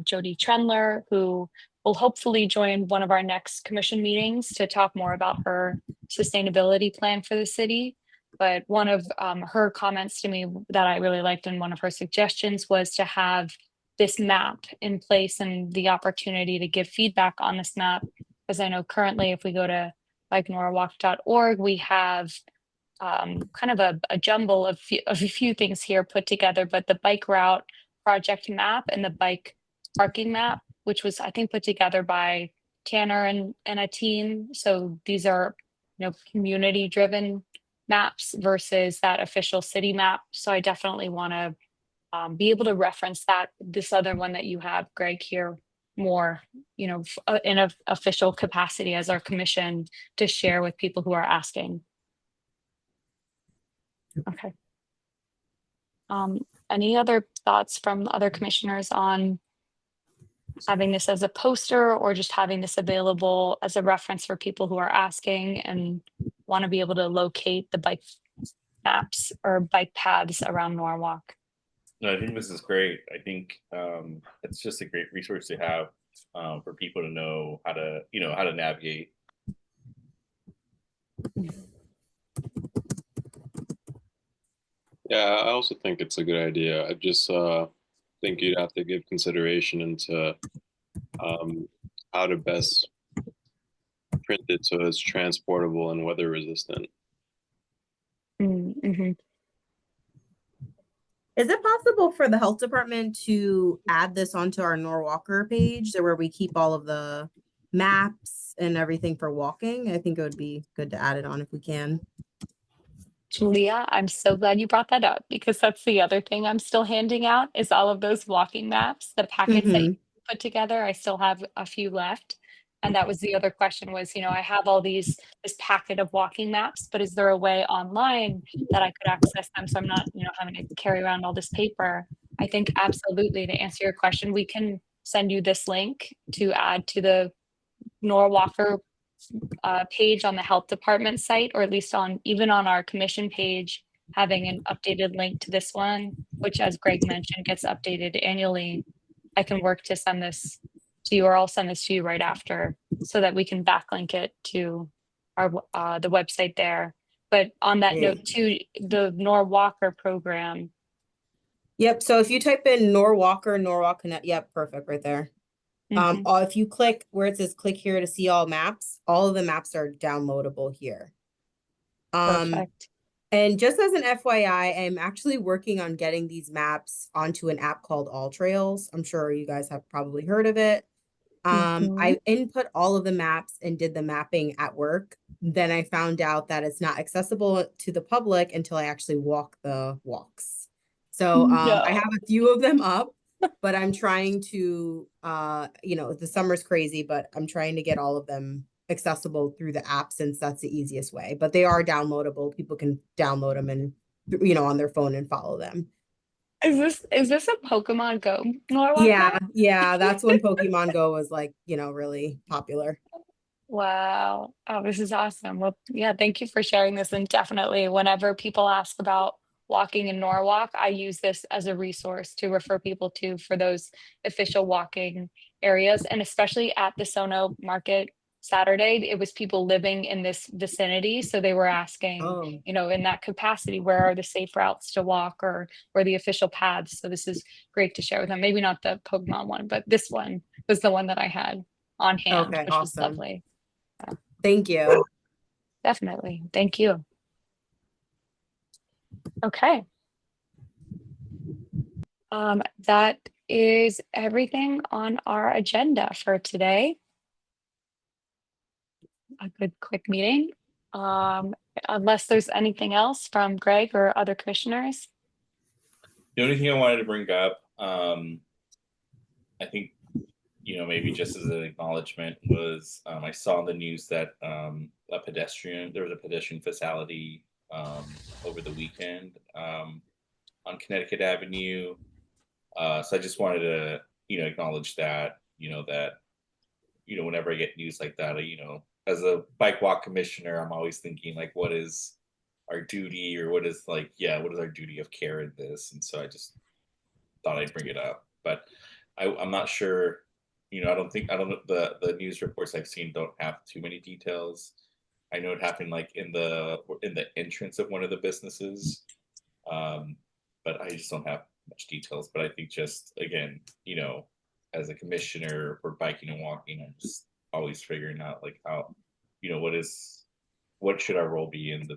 Jody Trendler, who will hopefully join one of our next commission meetings to talk more about her sustainability plan for the city. But one of her comments to me that I really liked, and one of her suggestions was to have this map in place and the opportunity to give feedback on this map. Because I know currently, if we go to bikenorwalk.org, we have kind of a jumble of a few things here put together, but the bike route project map and the bike parking map, which was, I think, put together by Tanner and a team. So these are, you know, community driven maps versus that official city map. So I definitely want to be able to reference this other one that you have, Greg, here more, you know, in an official capacity as our commission to share with people who are asking. Okay. Any other thoughts from other commissioners on having this as a poster or just having this available as a reference for people who are asking and want to be able to locate the bike maps or bike paths around Norwalk? No, I think this is great. I think it's just a great resource to have for people to know how to, how to navigate. Yeah, I also think it's a good idea. I just think you'd have to give consideration into how to best print it so it's transportable and weather resistant. Mm-hmm. Is it possible for the health department to add this onto our Norwalker page, so where we keep all of the maps and everything for walking? I think it would be good to add it on if we can. Julia, I'm so glad you brought that up because that's the other thing I'm still handing out is all of those walking maps, the packets that you put together. I still have a few left. And that was the other question was, you know, I have all this packet of walking maps, but is there a way online that I could access them so I'm not, you know, having to carry around all this paper? I think absolutely, to answer your question, we can send you this link to add to the Norwalker page on the health department site, or at least even on our commission page, having an updated link to this one, which, as Greg mentioned, gets updated annually. I can work to send this to you, or I'll send this to you right after so that we can backlink it to our the website there. but on that Yeah. note too, the Norwalker program. Yep, so if you type in Norwalk Connect, yep, perfect, right there. Mhm. If you click where it says click here to see all maps, all of the maps are downloadable here. Perfect. And just as an FYI, I'm actually working on getting these maps onto an app called All Trails. I'm sure you guys have probably heard of it. Mhm. I input all of the maps and did the mapping at work. Then I found out that it's not accessible to the public until I actually walk the walks. So I have a few of them up, but I'm trying to the summer's crazy, but I'm trying to get all of them accessible through the app since that's the easiest way. But they are downloadable. People can download them and on their phone and follow them. Is this a Pokemon Go Norwalk Yeah, map? yeah, that's when Pokemon Go was like, really popular. Wow. Oh, this is awesome. Well, yeah, thank you for sharing this. And definitely, whenever people ask about walking in Norwalk, I use this as a resource to refer people to for those official walking areas. And especially at the Sono Market Saturday, it was people living in this vicinity. So they were asking, Oh, in that capacity, where are the safe routes to walk or where the official paths? So this is great to share with them. Maybe not the Pokemon one, but this one was the one that I had on hand, okay, which was awesome. lovely. Thank you. Definitely. Thank you. Okay. That is everything on our agenda for today. A good quick meeting. Unless there's anything else from Greg or other commissioners. The only thing I wanted to bring up, I think, maybe just as an acknowledgement was, I saw in the news that there was a pedestrian fatality over the weekend on Connecticut Avenue. So I just wanted to, acknowledge that, whenever I get news like that, as a bike walk commissioner, I'm always thinking like, what is our duty, or what is our duty of care in this? And so I just thought I'd bring it up, but I'm not sure. I don't know, the news reports I've seen don't have too many details. I know it happened like in the entrance of one of the businesses, but I just don't have much details. But I think just again, as a commissioner for biking and walking, I'm just always figuring out like how, what should our role be in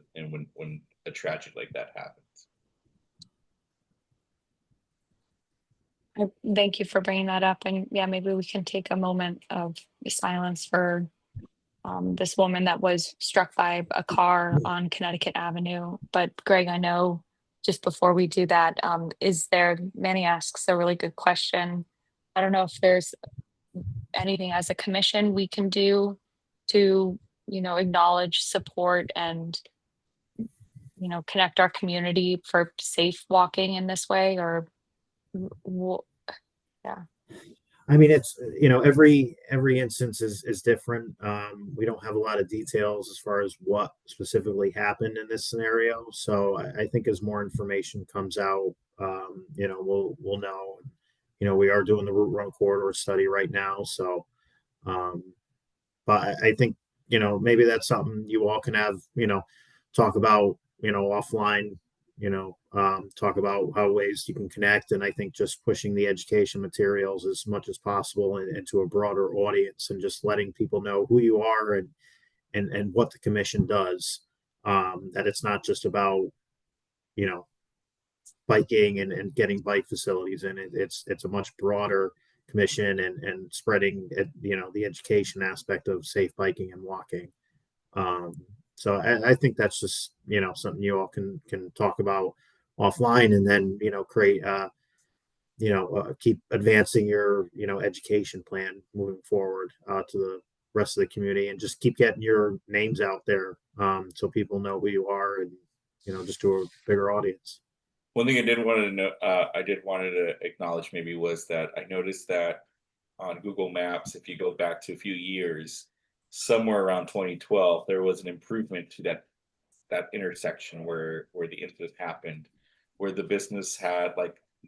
when a tragedy like that happens. Thank you for bringing that up. And yeah, maybe we can take a moment of silence for this woman that was struck by a car on Connecticut Avenue. But Greg, I know just before we do that, Manny asks a really good question. I don't know if there's anything as a commission we can do to, acknowledge, support, and, connect our community for safe walking in this way, or yeah. I mean, it's every instance is different. We don't have a lot of details as far as what specifically happened in this scenario. So I think as more information comes out, we'll know. We are doing the Route Run corridor study right now. So, but I think maybe that's something you all can have talk about offline, talk about how ways you can connect. And I think just pushing the education materials as much as possible into a broader audience, and just letting people know who you are and what the commission does. That it's not just about biking and getting bike facilities in it. It's a much broader commission, and spreading the education aspect of safe biking and walking. So I think that's just something you all can talk about offline, and then create keep advancing your education plan moving forward to the rest of the community, and just keep getting your names out there, so people know who you are, and just to a bigger audience. One thing I did wanted to acknowledge maybe was that I noticed that on Google Maps, if you go back to a few years, somewhere around 2012, there was an improvement to that intersection where the incident happened, where the business had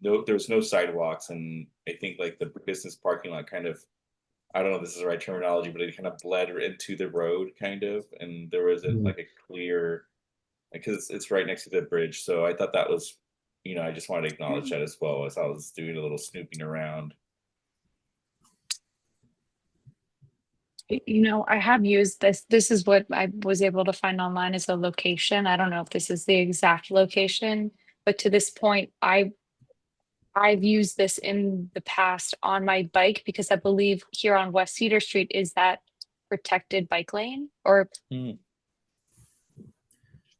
there was no sidewalks, and I think like the business parking lot kind of, I don't know if this is the right terminology, but it kind of bled into the road kind of, and there was a clear because it's right next to the bridge. So I thought that was, you know, I just wanted to acknowledge that as well as I was doing a little snooping around. You know, I have used this. This is what I was able to find online as a location. I don't know if this is the exact location, but to this point, I've used this in the past on my bike because I believe here on West Cedar Street is that protected bike lane or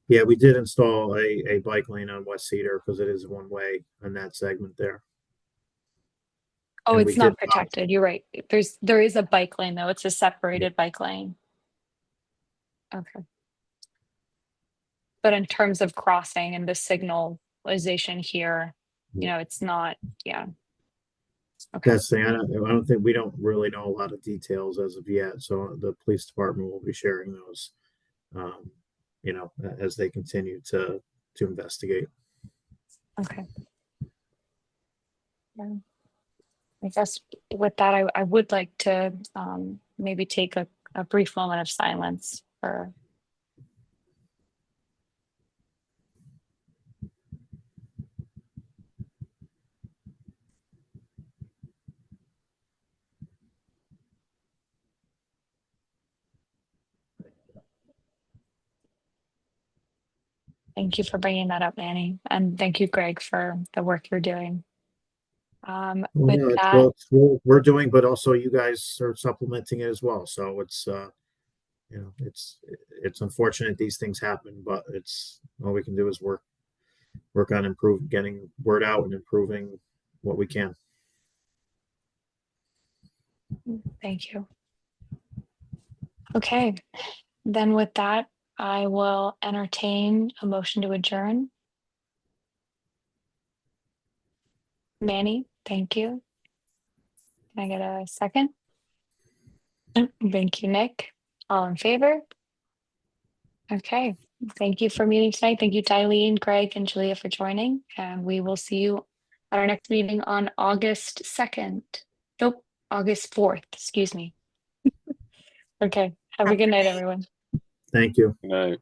Yeah, we did install a bike lane on West Cedar because it is one way in that segment there. oh, And we it's not did- protected. You're right. There is a bike lane though. It's a separated bike lane. Okay. But in terms of crossing and the signalization here, you know, it's not, yeah. Okay. That's the thing. I don't think we don't really know a lot of details as of yet. So the police department will be sharing those, you know, as they continue to investigate. Okay. Yeah. I guess with that, I would like to maybe take a brief moment of silence for. Thank you for bringing that up, Manny, and thank you, Greg, for the work you're doing. Well, With no, that, well, it's what we're doing, but also you guys are supplementing it as well. So it's you know, it's unfortunate these things happen, but it's all we can do is work on improving, getting word out and improving what we can. thank you. Okay, then with that, I will entertain a motion to adjourn. Manny, thank you. Can I get a second? Thank you, Nick. All in favor? Okay, thank you for meeting tonight. Thank you, Tylene, Greg, and Julia for joining, and we will see you at our next meeting on August 2nd. Nope, August 4th, excuse me. Okay, have a good night, everyone. Thank you. Good night.